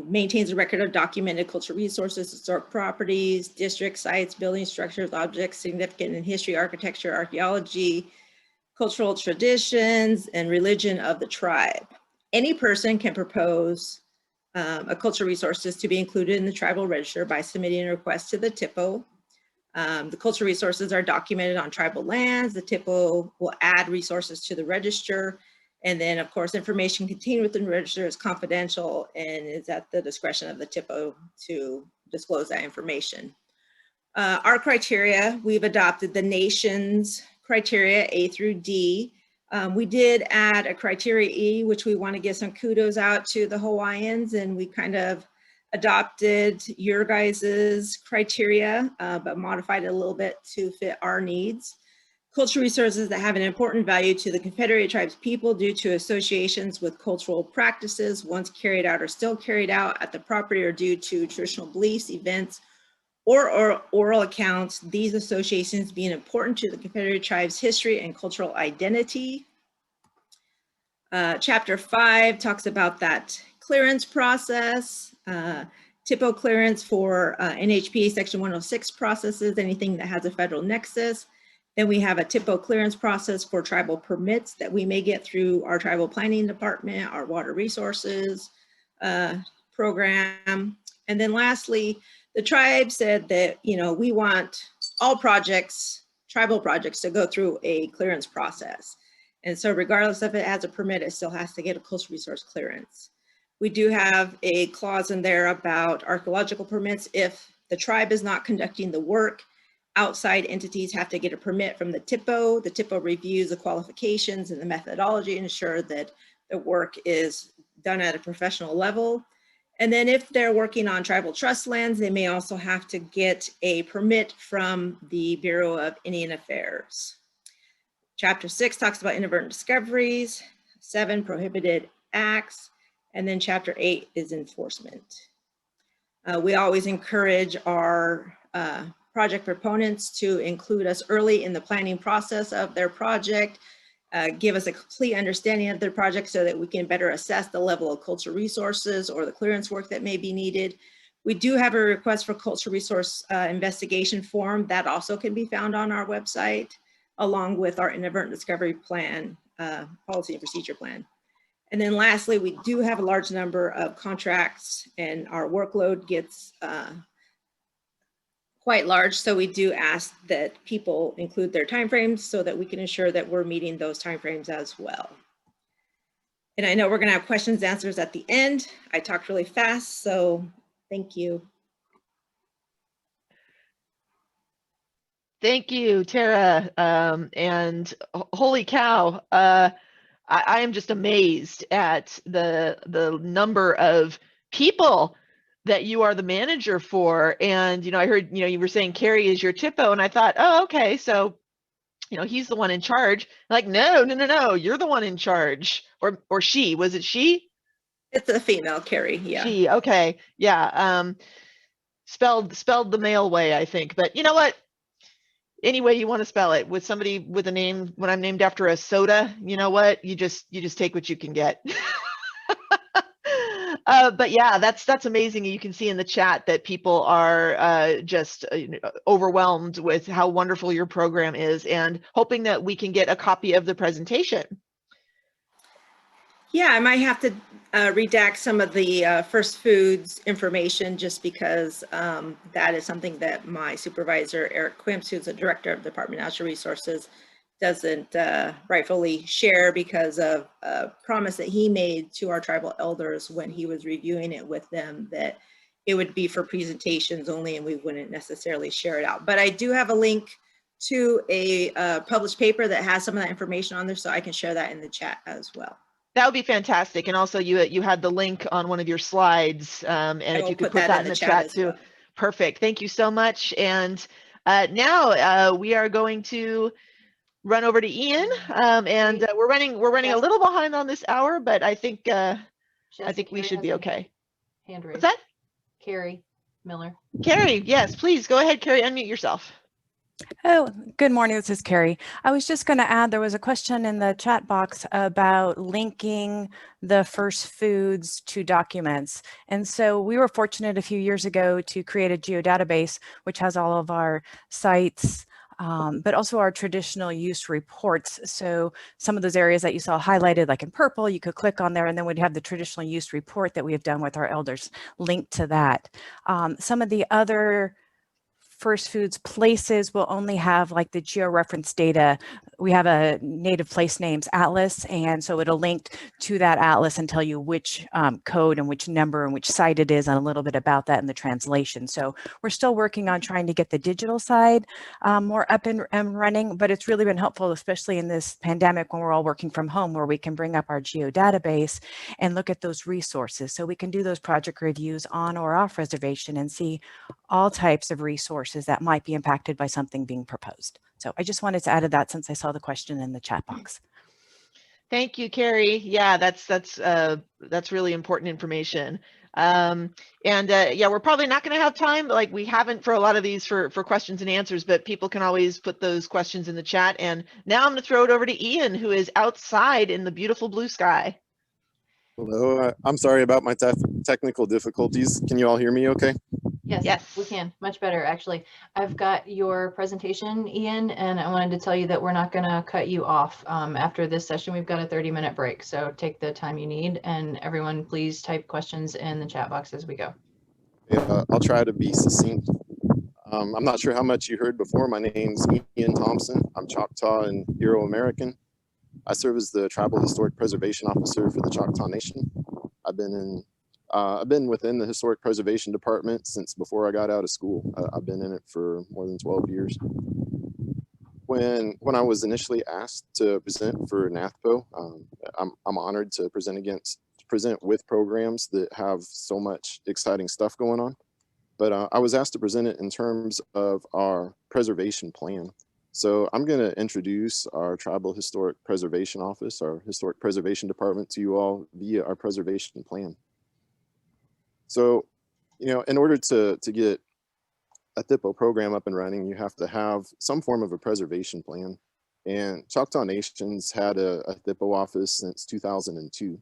maintains a record of documented cultural resources, historic properties, district sites, building structures, objects significant in history, architecture, archaeology, cultural traditions, and religion of the tribe. Any person can propose a cultural resources to be included in the tribal register by submitting a request to the THPO. The cultural resources are documented on tribal lands. The THPO will add resources to the register. And then, of course, information contained within the register is confidential and is at the discretion of the THPO to disclose that information. Our criteria, we've adopted the nation's criteria A through D. We did add a criteria E, which we want to give some kudos out to the Hawaiians, and we kind of adopted your guys's criteria, but modified it a little bit to fit our needs. Cultural resources that have an important value to the Confederated Tribes people due to associations with cultural practices once carried out or still carried out at the property or due to traditional beliefs, events, or oral accounts, these associations being important to the Confederated Tribes' history and cultural identity. Chapter 5 talks about that clearance process, THPO clearance for NHPA Section 106 processes, anything that has a federal nexus. Then we have a THPO clearance process for tribal permits that we may get through our tribal planning department, our water resources program. And then lastly, the tribe said that, you know, we want all projects, tribal projects, to go through a clearance process. And so regardless if it has a permit, it still has to get a coastal resource clearance. We do have a clause in there about archaeological permits. If the tribe is not conducting the work, outside entities have to get a permit from the THPO. The THPO reviews the qualifications and the methodology, ensure that the work is done at a professional level. And then if they're working on tribal trust lands, they may also have to get a permit from the Bureau of Indian Affairs. Chapter 6 talks about inadvertent discoveries, 7 prohibited acts, and then chapter 8 is enforcement. We always encourage our project proponents to include us early in the planning process of their project, give us a complete understanding of their project so that we can better assess the level of cultural resources or the clearance work that may be needed. We do have a request for cultural resource investigation form that also can be found on our website, along with our inadvertent discovery plan, policy and procedure plan. And then lastly, we do have a large number of contracts and our workload gets quite large. So we do ask that people include their timeframes so that we can ensure that we're meeting those timeframes as well. And I know we're gonna have questions and answers at the end. I talked really fast, so thank you. Thank you, Teara. And holy cow, I am just amazed at the number of people that you are the manager for. And, you know, I heard, you know, you were saying Carrie is your THPO, and I thought, oh, okay, so, you know, he's the one in charge. Like, no, you're the one in charge. Or she, was it she? It's a female, Carrie, yeah. She, okay, yeah. Spelled the male way, I think. But you know what? Any way you want to spell it, with somebody with a name, when I'm named after a soda, you know what? You just take what you can get. But yeah, that's amazing. You can see in the chat that people are just overwhelmed with how wonderful your program is, and hoping that we can get a copy of the presentation. Yeah, I might have to redact some of the first foods information just because that is something that my supervisor, Eric Quimps, who's the director of the Department of Natural Resources, doesn't rightfully share because of a promise that he made to our tribal elders when he was reviewing it with them, that it would be for presentations only and we wouldn't necessarily share it out. But I do have a link to a published paper that has some of that information on there, so I can share that in the chat as well. That would be fantastic. And also you had the link on one of your slides, and if you could put that in the chat too. Well. Perfect. Thank you so much. And now we are going to run over to Ian, and we're running a little behind on this hour, but I think we should be okay. Hand raised. What's that? Carrie Miller. Carrie, yes, please go ahead, Carrie, unmute yourself. Oh, good morning. This is Carrie. I was just going to add, there was a question in the chat box about linking the first foods to documents. And so we were fortunate a few years ago to create a geodatabase, which has all of our sites, but also our traditional use reports. So some of those areas that you saw highlighted, like in purple, you could click on there, and then we'd have the traditional use report that we have done with our elders linked to that. Some of the other first foods places will only have like the georeference data. We have a native place names atlas, and so it'll link to that atlas and tell you which code and which number and which site it is, and a little bit about that in the translation. So we're still working on trying to get the digital side more up and running, but it's really been helpful, especially in this pandemic when we're all working from home, where we can bring up our geodatabase and look at those resources. So we can do those project reviews on or off reservation and see all types of resources that might be impacted by something being proposed. So I just wanted to add that since I saw the question in the chat box. Thank you, Carrie. Yeah, that's really important information. Yeah, we're probably not going to have time, like we haven't for a lot of these for questions and answers, but people can always put those questions in the chat. And now I'm going to throw it over to Ian, who is outside in the beautiful blue sky. Hello, I'm sorry about my technical difficulties. Can you all hear me okay? Yes, Yes. we can. Much better, actually. I've got your presentation, Ian, and I wanted to tell you that we're not going to cut you off. After this session, we've got a 30-minute break, so take the time you need, and everyone please type questions in the chat box as we go. Yeah, I'll try to be succinct. I'm not sure how much you heard before. My name's Ian Thompson. I'm Choctaw and Euro-American. I serve as the Tribal Historic Preservation Officer for the Choctaw Nation. I've been within the Historic Preservation Department since before I got out of school. I've been in it for more than 12 years. When I was initially asked to present for THPO, I'm honored to present with programs that have so much exciting stuff going on. But I was asked to present it in terms of our preservation plan. So I'm going to introduce our Tribal Historic Preservation Office, our Historic Preservation Department, to you all via our preservation plan. So, you know, in order to get a THPO program up and running, you have to have some form of a preservation plan. And Choctaw Nation's had a THPO office since 2002.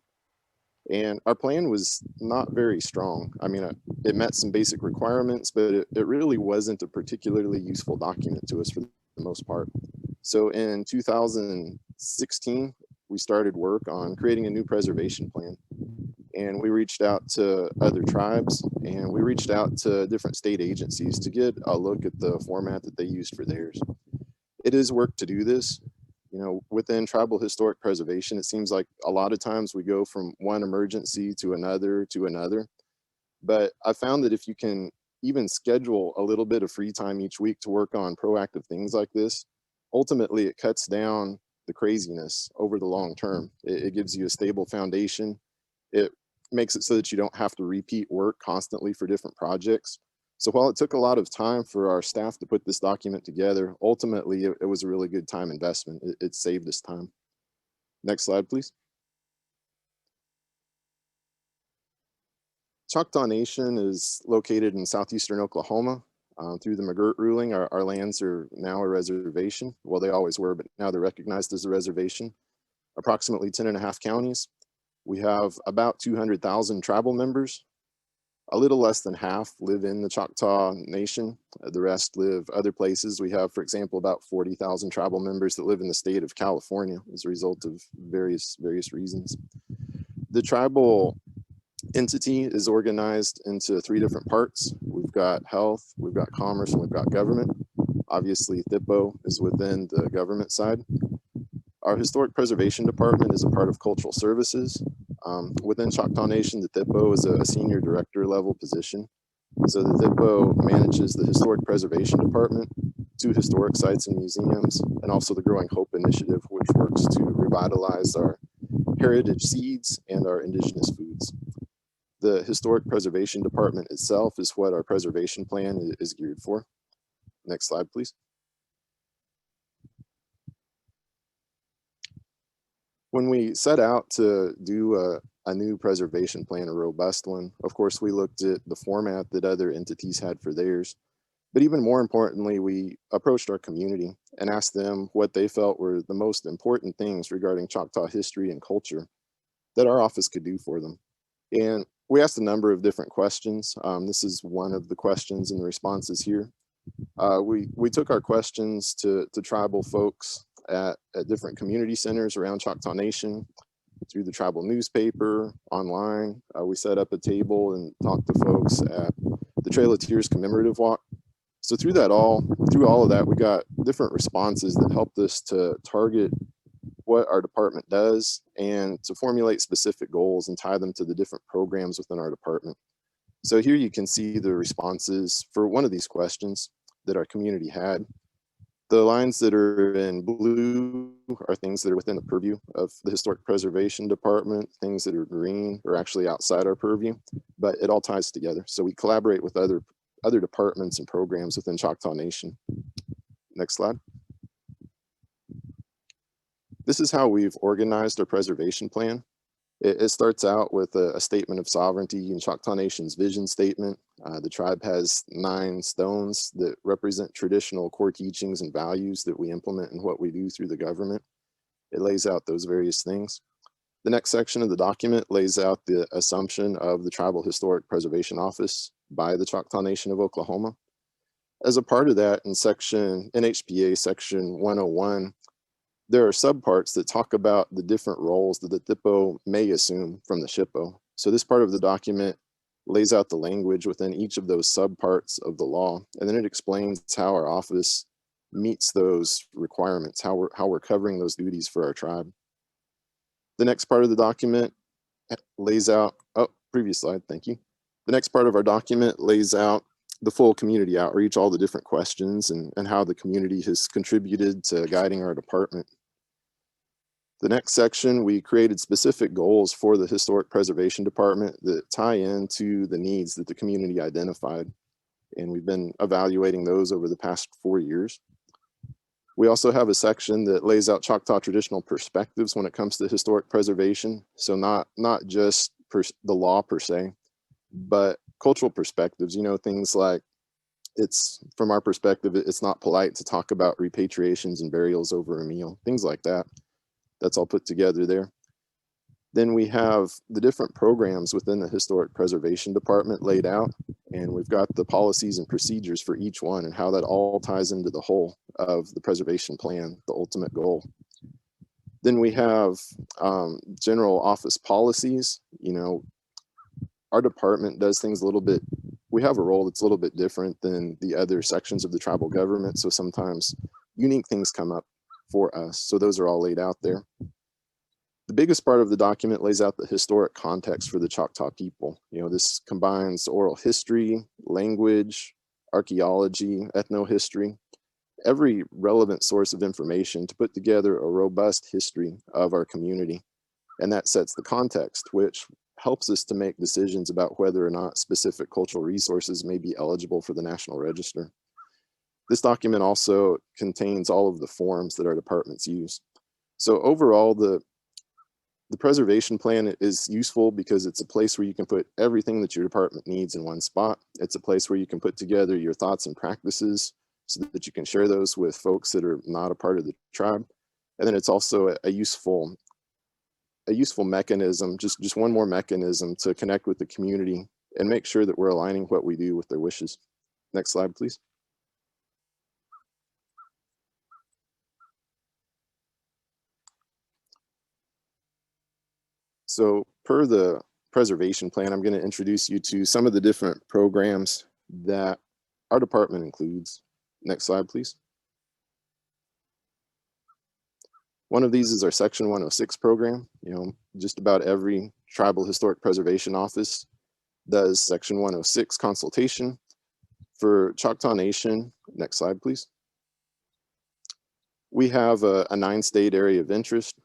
And our plan was not very strong. I mean, it met some basic requirements, but it really wasn't a particularly useful document to us for the most part. So in 2016, we started work on creating a new preservation plan. And we reached out to other tribes and we reached out to different state agencies to get a look at the format that they used for theirs. It is work to do this. You know, within tribal historic preservation, it seems like a lot of times we go from one emergency to another. But I found that if you can even schedule a little bit of free time each week to work on proactive things like this, ultimately it cuts down the craziness over the long term. It gives you a stable foundation. It makes it so that you don't have to repeat work constantly for different projects. So while it took a lot of time for our staff to put this document together, ultimately it was a really good time investment. It saved us time. Next slide, please. Choctaw Nation is located in southeastern Oklahoma. Through the McGirt ruling, our lands are now a reservation. Well, they always were, but now they're recognized as a reservation. Approximately 10.5 counties. We have about 200,000 tribal members. A little less than half live in the Choctaw Nation. The rest live other places. We have, for example, about 40,000 tribal members that live in the state of California as a result of various reasons. The tribal entity is organized into 3 different parts. We've got health, we've got commerce, and we've got government. Obviously, THPO is within the government side. Our Historic Preservation Department is a part of Cultural Services. Within Choctaw Nation, the THPO is a senior director level position. So the THPO manages the Historic Preservation Department, 2 historic sites and museums, and also the Growing Hope Initiative, which works to revitalize our heritage seeds and our indigenous foods. The Historic Preservation Department itself is what our preservation plan is geared for. Next slide, please. When we set out to do a new preservation plan, a robust one, of course, we looked at the format that other entities had for theirs. But even more importantly, we approached our community and asked them what they felt were the most important things regarding Choctaw history and culture that our office could do for them. And we asked a number of different questions. This is one of the questions and the responses here. We took our questions to tribal folks at different community centers around Choctaw Nation, through the tribal newspaper, online. We set up a table and talked to folks at the Trail of Tears commemorative walk. So through all of that, we got different responses that helped us to target what our department does and to formulate specific goals and tie them to the different programs within our department. So here you can see the responses for one of these questions that our community had. The lines that are in blue are things that are within the purview of the Historic Preservation Department. Things that are green are actually outside our purview, but it all ties together. So we collaborate with other departments and programs within Choctaw Nation. Next slide. This is how we've organized our preservation plan. It starts out with a statement of sovereignty in Choctaw Nation's vision statement. The tribe has 9 stones that represent traditional core teachings and values that we implement in what we do through the government. It lays out those various things. The next section of the document lays out the assumption of the Tribal Historic Preservation Office by the Choctaw Nation of Oklahoma. As a part of that, in NHPA section 101, there are subparts that talk about the different roles that the THPO may assume from the SHPO. So this part of the document lays out the language within each of those subparts of the law, and then it explains how our office meets those requirements, how we're covering those duties for our tribe. The next part of the document lays out, previous slide, thank you. The next part of our document lays out the full community outreach, all the different questions and how the community has contributed to guiding our department. The next section, we created specific goals for the Historic Preservation Department that tie into the needs that the community identified. And we've been evaluating those over the past 4 years. We also have a section that lays out Choctaw traditional perspectives when it comes to historic preservation. So not just the law per se, but cultural perspectives, you know, things like from our perspective, it's not polite to talk about repatriations and burials over a meal, things like that. That's all put together there. Then we have the different programs within the Historic Preservation Department laid out, and we've got the policies and procedures for each one and how that all ties into the whole of the preservation plan, the ultimate goal. Then we have general office policies. You know, our department does things a little bit, we have a role that's a little bit different than the other sections of the tribal government. So sometimes unique things come up for us. So those are all laid out there. The biggest part of the document lays out the historic context for the Choctaw people. You know, this combines oral history, language, archaeology, ethnohistory, every relevant source of information to put together a robust history of our community. And that sets the context, which helps us to make decisions about whether or not specific cultural resources may be eligible for the National Register. This document also contains all of the forms that our departments use. So overall, the preservation plan is useful because it's a place where you can put everything that your department needs in one spot. It's a place where you can put together your thoughts and practices so that you can share those with folks that are not a part of the tribe. And then it's also a useful mechanism, just one more mechanism to connect with the community and make sure that we're aligning what we do with their wishes. Next slide, please. So per the preservation plan, I'm going to introduce you to some of the different programs that our department includes. Next slide, please. One of these is our Section 106 program. You know, just about every tribal historic preservation office does Section 106 consultation. For Choctaw Nation, next slide, please. We have a 9-state area of interest,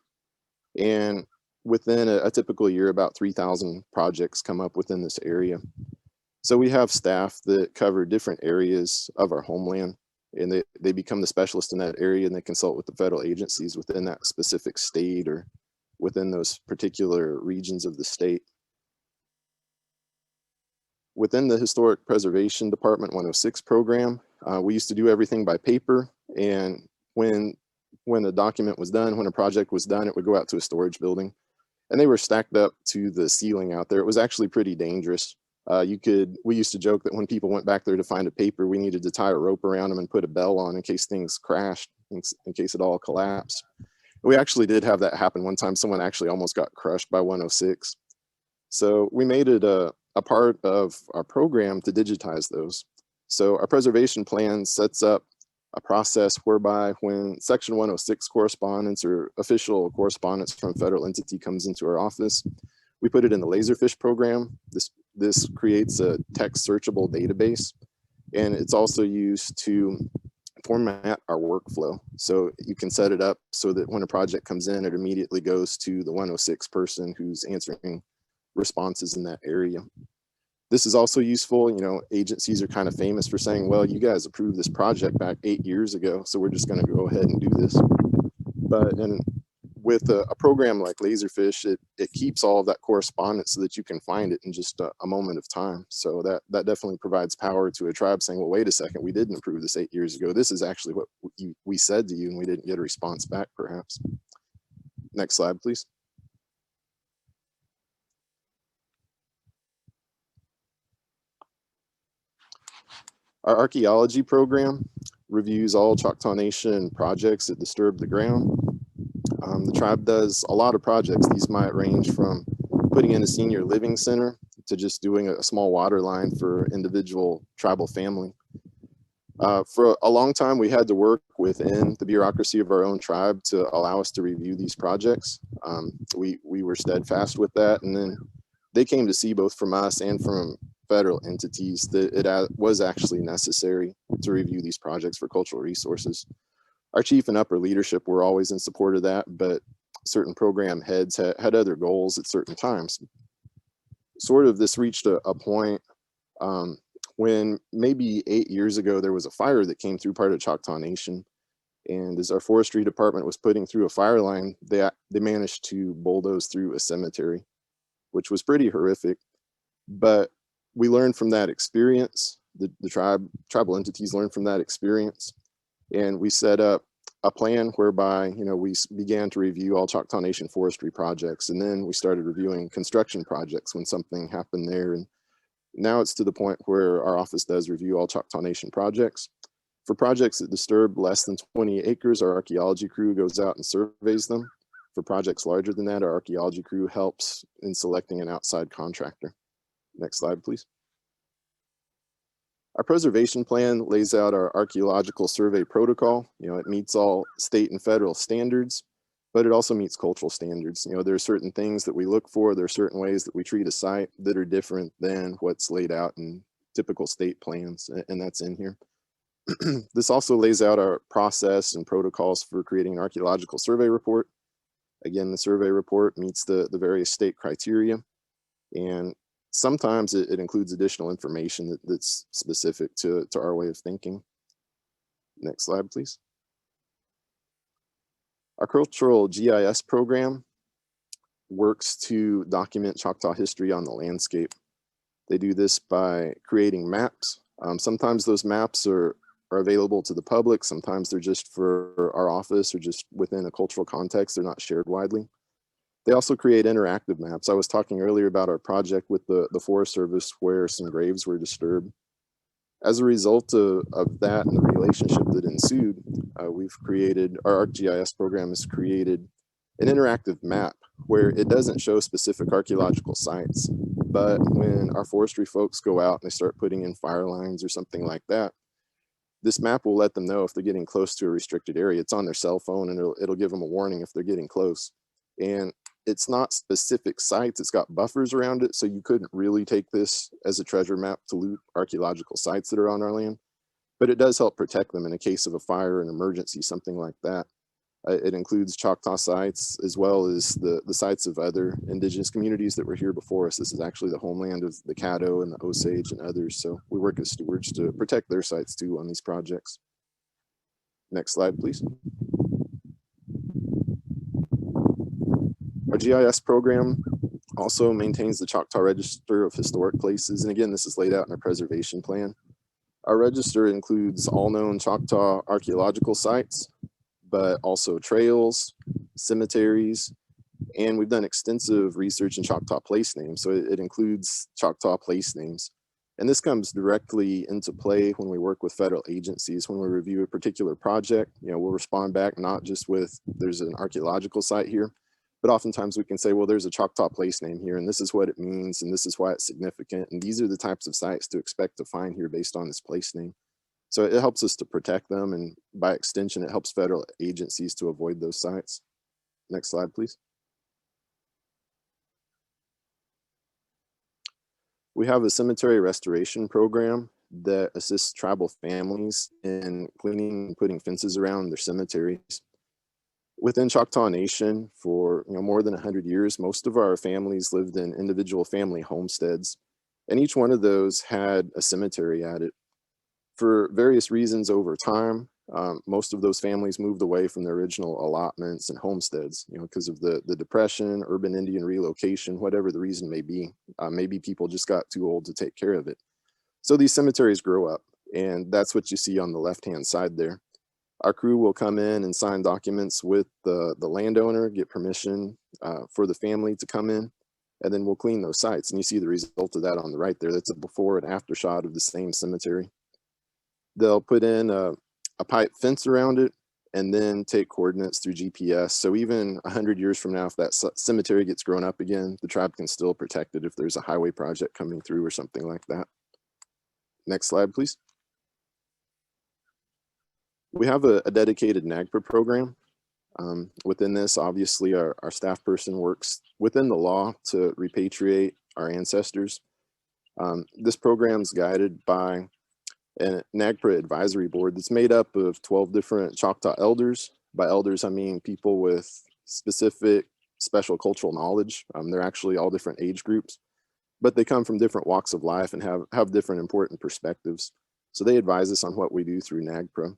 and within a typical year, about 3,000 projects come up within this area. So we have staff that cover different areas of our homeland, and they become the specialist in that area, and they consult with the federal agencies within that specific state or within those particular regions of the state. Within the Historic Preservation Department 106 program, we used to do everything by paper, and when a document was done, when a project was done, it would go out to a storage building. And they were stacked up to the ceiling out there. It was actually pretty dangerous. We used to joke that when people went back there to find a paper, we needed to tie a rope around them and put a bell on in case things crashed, in case it all collapsed. We actually did have that happen one time. Someone actually almost got crushed by 106. So we made it a part of our program to digitize those. So our preservation plan sets up a process whereby when Section 106 correspondence or official correspondence from a federal entity comes into our office, we put it in the Laserfish program. This creates a text searchable database, and it's also used to format our workflow. So you can set it up so that when a project comes in, it immediately goes to the 106 person who's answering responses in that area. This is also useful. You know, agencies are kind of famous for saying, well, you guys approved this project back 8 years ago, so we're just going to go ahead and do this. But with a program like Laserfish, it keeps all of that correspondence so that you can find it in just a moment of time. So that definitely provides power to a tribe saying, well, wait a second, we didn't approve this 8 years ago. This is actually what we said to you, and we didn't get a response back, perhaps. Next slide, please. Our archaeology program reviews all Choctaw Nation projects that disturb the ground. The tribe does a lot of projects. These might range from putting in a senior living center to just doing a small water line for individual tribal family. For a long time, we had to work within the bureaucracy of our own tribe to allow us to review these projects. We were steadfast with that, and then they came to see, both from us and from federal entities, that it was actually necessary to review these projects for cultural resources. Our chief and upper leadership were always in support of that, but certain program heads had other goals at certain times. Sort of this reached a point when maybe 8 years ago, there was a fire that came through part of Choctaw Nation. And as our forestry department was putting through a fire line, they managed to bulldoze through a cemetery, which was pretty horrific. But we learned from that experience. The tribal entities learned from that experience. And we set up a plan whereby, we began to review all Choctaw Nation forestry projects. And then we started reviewing construction projects when something happened there. And now it's to the point where our office does review all Choctaw Nation projects. For projects that disturb less than 20 acres, our archaeology crew goes out and surveys them. For projects larger than that, our archaeology crew helps in selecting an outside contractor. Next slide, please. Our preservation plan lays out our archaeological survey protocol. It meets all state and federal standards, but it also meets cultural standards. There are certain things that we look for. There are certain ways that we treat a site that are different than what's laid out in typical state plans, and that's in here. This also lays out our process and protocols for creating an archaeological survey report. Again, the survey report meets the various state criteria, and sometimes it includes additional information that's specific to our way of thinking. Next slide, please. Our cultural GIS program works to document Choctaw history on the landscape. They do this by creating maps. Sometimes those maps are available to the public. Sometimes they're just for our office or just within a cultural context. They're not shared widely. They also create interactive maps. I was talking earlier about our project with the Forest Service where some graves were disturbed. As a result of that and the relationship that ensued, our ArcGIS program has created an interactive map where it doesn't show specific archaeological sites, but when our forestry folks go out and they start putting in fire lines or something like that, this map will let them know if they're getting close to a restricted area. It's on their cell phone, and it'll give them a warning if they're getting close. And it's not specific sites, it's got buffers around it, so you couldn't really take this as a treasure map to loot archaeological sites that are on our land, but it does help protect them in a case of a fire, an emergency, something like that. It includes Choctaw sites as well as the sites of other indigenous communities that were here before us. This is actually the homeland of the Caddo and the Osage and others, so we work as stewards to protect their sites too on these projects. Next slide, please. Our GIS program also maintains the Choctaw Register of Historic Places. And again, this is laid out in our preservation plan. Our register includes all known Choctaw archaeological sites, but also trails, cemeteries, and we've done extensive research in Choctaw place names. So it includes Choctaw place names. And this comes directly into play when we work with federal agencies. When we review a particular project, we'll respond back not just with there's an archaeological site here, but oftentimes we can say, well, there's a Choctaw place name here, and this is what it means, and this is why it's significant, and these are the types of sites to expect to find here based on this place name. So it helps us to protect them, and by extension, it helps federal agencies to avoid those sites. Next slide, please. We have a cemetery restoration program that assists tribal families in cleaning and putting fences around their cemeteries. Within Choctaw Nation, for more than 100 years, most of our families lived in individual family homesteads, and each one of those had a cemetery at it. For various reasons over time, most of those families moved away from their original allotments and homesteads, because of the depression, urban Indian relocation, whatever the reason may be. Maybe people just got too old to take care of it. So these cemeteries grow up, and that's what you see on the left-hand side there. Our crew will come in and sign documents with the landowner, get permission for the family to come in, and then we'll clean those sites. And you see the result of that on the right there. That's a before and after shot of the same cemetery. They'll put in a pipe fence around it and then take coordinates through GPS. So even 100 years from now, if that cemetery gets grown up again, the tribe can still protect it if there's a highway project coming through or something like that. Next slide, please. We have a dedicated NAGPRA program. Within this, obviously, our staff person works within the law to repatriate our ancestors. This program is guided by a NAGPRA advisory board that's made up of 12 different Choctaw elders. By elders, I mean people with specific special cultural knowledge. They're actually all different age groups, but they come from different walks of life and have different important perspectives. So they advise us on what we do through NAGPRA.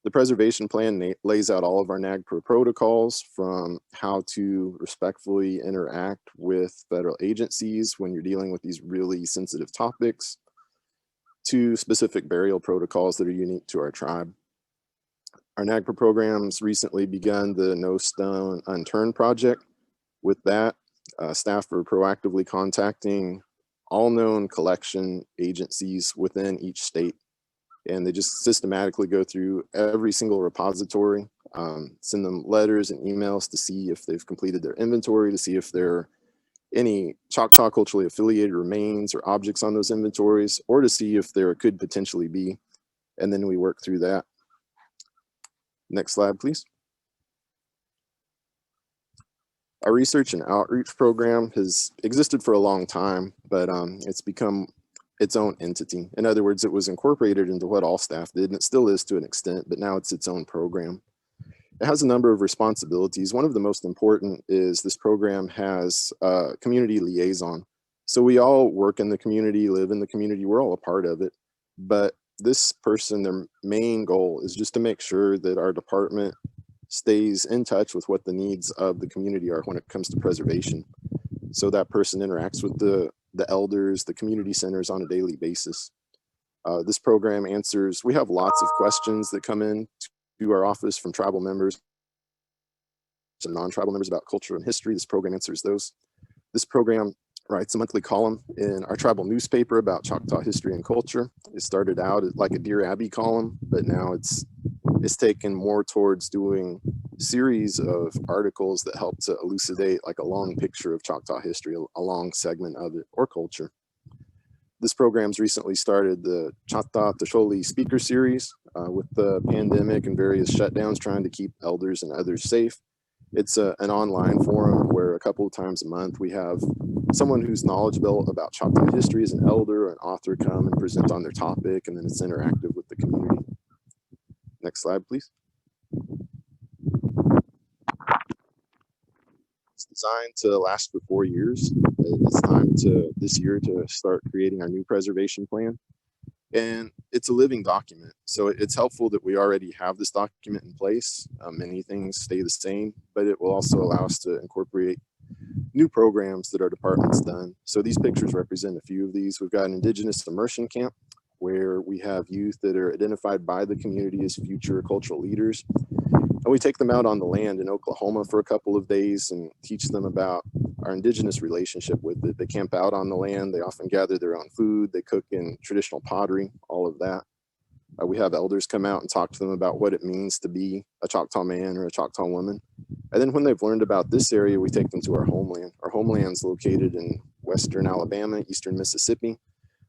The preservation plan lays out all of our NAGPRA protocols, from how to respectfully interact with federal agencies when you're dealing with these really sensitive topics, to specific burial protocols that are unique to our tribe. Our NAGPRA programs recently begun the No Stone Unturned project. With that, staff are proactively contacting all known collection agencies within each state. And they just systematically go through every single repository, send them letters and emails to see if they've completed their inventory, to see if there are any Choctaw culturally affiliated remains or objects on those inventories, or to see if there could potentially be. And then we work through that. Next slide, please. Our research and outreach program has existed for a long time, but it's become its own entity. In other words, it was incorporated into what all staff did, and it still is to an extent, but now it's its own program. It has a number of responsibilities. One of the most important is this program has a community liaison. So we all work in the community, live in the community, we're all a part of it. But this person, their main goal is just to make sure that our department stays in touch with what the needs of the community are when it comes to preservation. So that person interacts with the elders, the community centers on a daily basis. This program answers, we have lots of questions that come in to our office from tribal members and non-tribal members about culture and history. This program answers those. This program writes a monthly column in our tribal newspaper about Choctaw history and culture. It started out like a Dear Abby column, but now it's taken more towards doing a series of articles that help to elucidate like a long picture of Choctaw history, a long segment of it, or culture. This program's recently started the Choctaw Tasholi speaker series with the pandemic and various shutdowns, trying to keep elders and others safe. It's an online forum where a couple of times a month we have someone who's knowledgeable about Choctaw history as an elder or an author come and present on their topic, and then it's interactive with the community. Next slide, please. It's designed to last for 4 years. It's time this year to start creating our new preservation plan. And it's a living document. So it's helpful that we already have this document in place. Many things stay the same, but it will also allow us to incorporate new programs that our department's done. So these pictures represent a few of these. We've got an Indigenous immersion camp where we have youth that are identified by the community as future cultural leaders. And we take them out on the land in Oklahoma for a couple of days and teach them about our Indigenous relationship with it. They camp out on the land. They often gather their own food. They cook in traditional pottery, all of that. We have elders come out and talk to them about what it means to be a Choctaw man or a Choctaw woman. And then when they've learned about this area, we take them to our homeland. Our homeland's located in western Alabama, eastern Mississippi.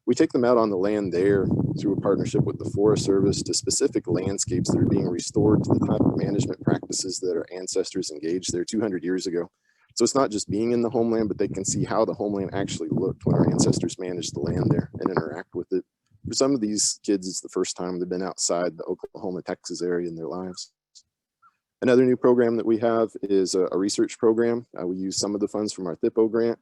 We take them out on the land there through a partnership with the Forest Service to specific landscapes that are being restored to the type of management practices that our ancestors engaged there 200 years ago. So it's not just being in the homeland, but they can see how the homeland actually looked when our ancestors managed the land there and interact with it. For some of these kids, it's the first time they've been outside the Oklahoma, Texas area in their lives. Another new program that we have is a research program. We use some of the funds from our THPO grant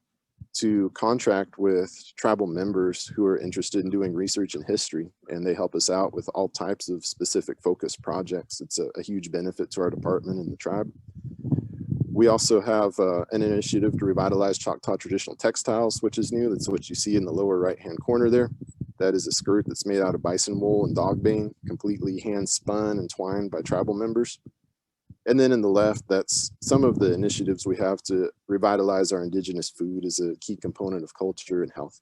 to contract with tribal members who are interested in doing research in history, and they help us out with all types of specific focus projects. It's a huge benefit to our department and the tribe. We also have an initiative to revitalize Choctaw traditional textiles, which is new. That's what you see in the lower right-hand corner there. That is a skirt that's made out of bison wool and dog bane, completely hand spun and twined by tribal members. And then in the left, that's some of the initiatives we have to revitalize our indigenous food as a key component of culture and health.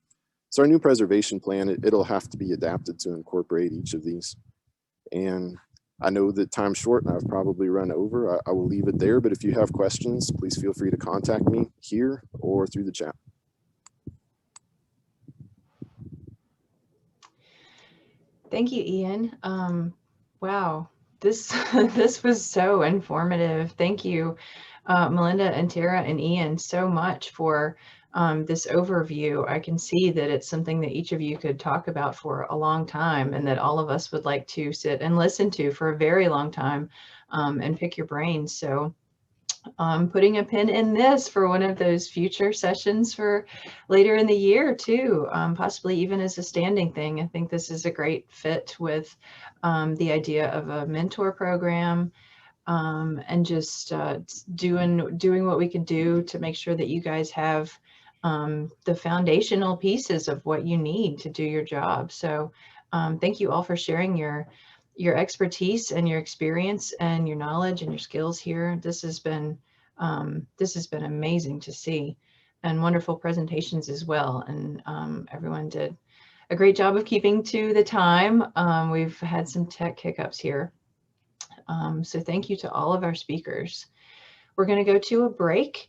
So our new preservation plan, it'll have to be adapted to incorporate each of these. And I know that time's short and I've probably run over. I will leave it there, but if you have questions, please feel free to contact me here or through the chat. Thank you, Ian. Wow, this this was so informative. Thank you, Melinda and Teara and Ian, so much for this overview. I can see that it's something that each of you could talk about for a long time, and that all of us would like to sit and listen to for a very long time, and pick your brains. So putting a pin in this for one of those future sessions for later in the year too, possibly even as a standing thing. I think this is a great fit with the idea of a mentor program, and just doing what we can do to make sure that you guys have the foundational pieces of what you need to do your job. So thank you all for sharing your expertise and your experience and your knowledge and your skills here. This has been amazing to see, and wonderful presentations as well. And everyone did a great job of keeping to the time. We've had some tech hiccups here. So thank you to all of our speakers. We're going to go to a break.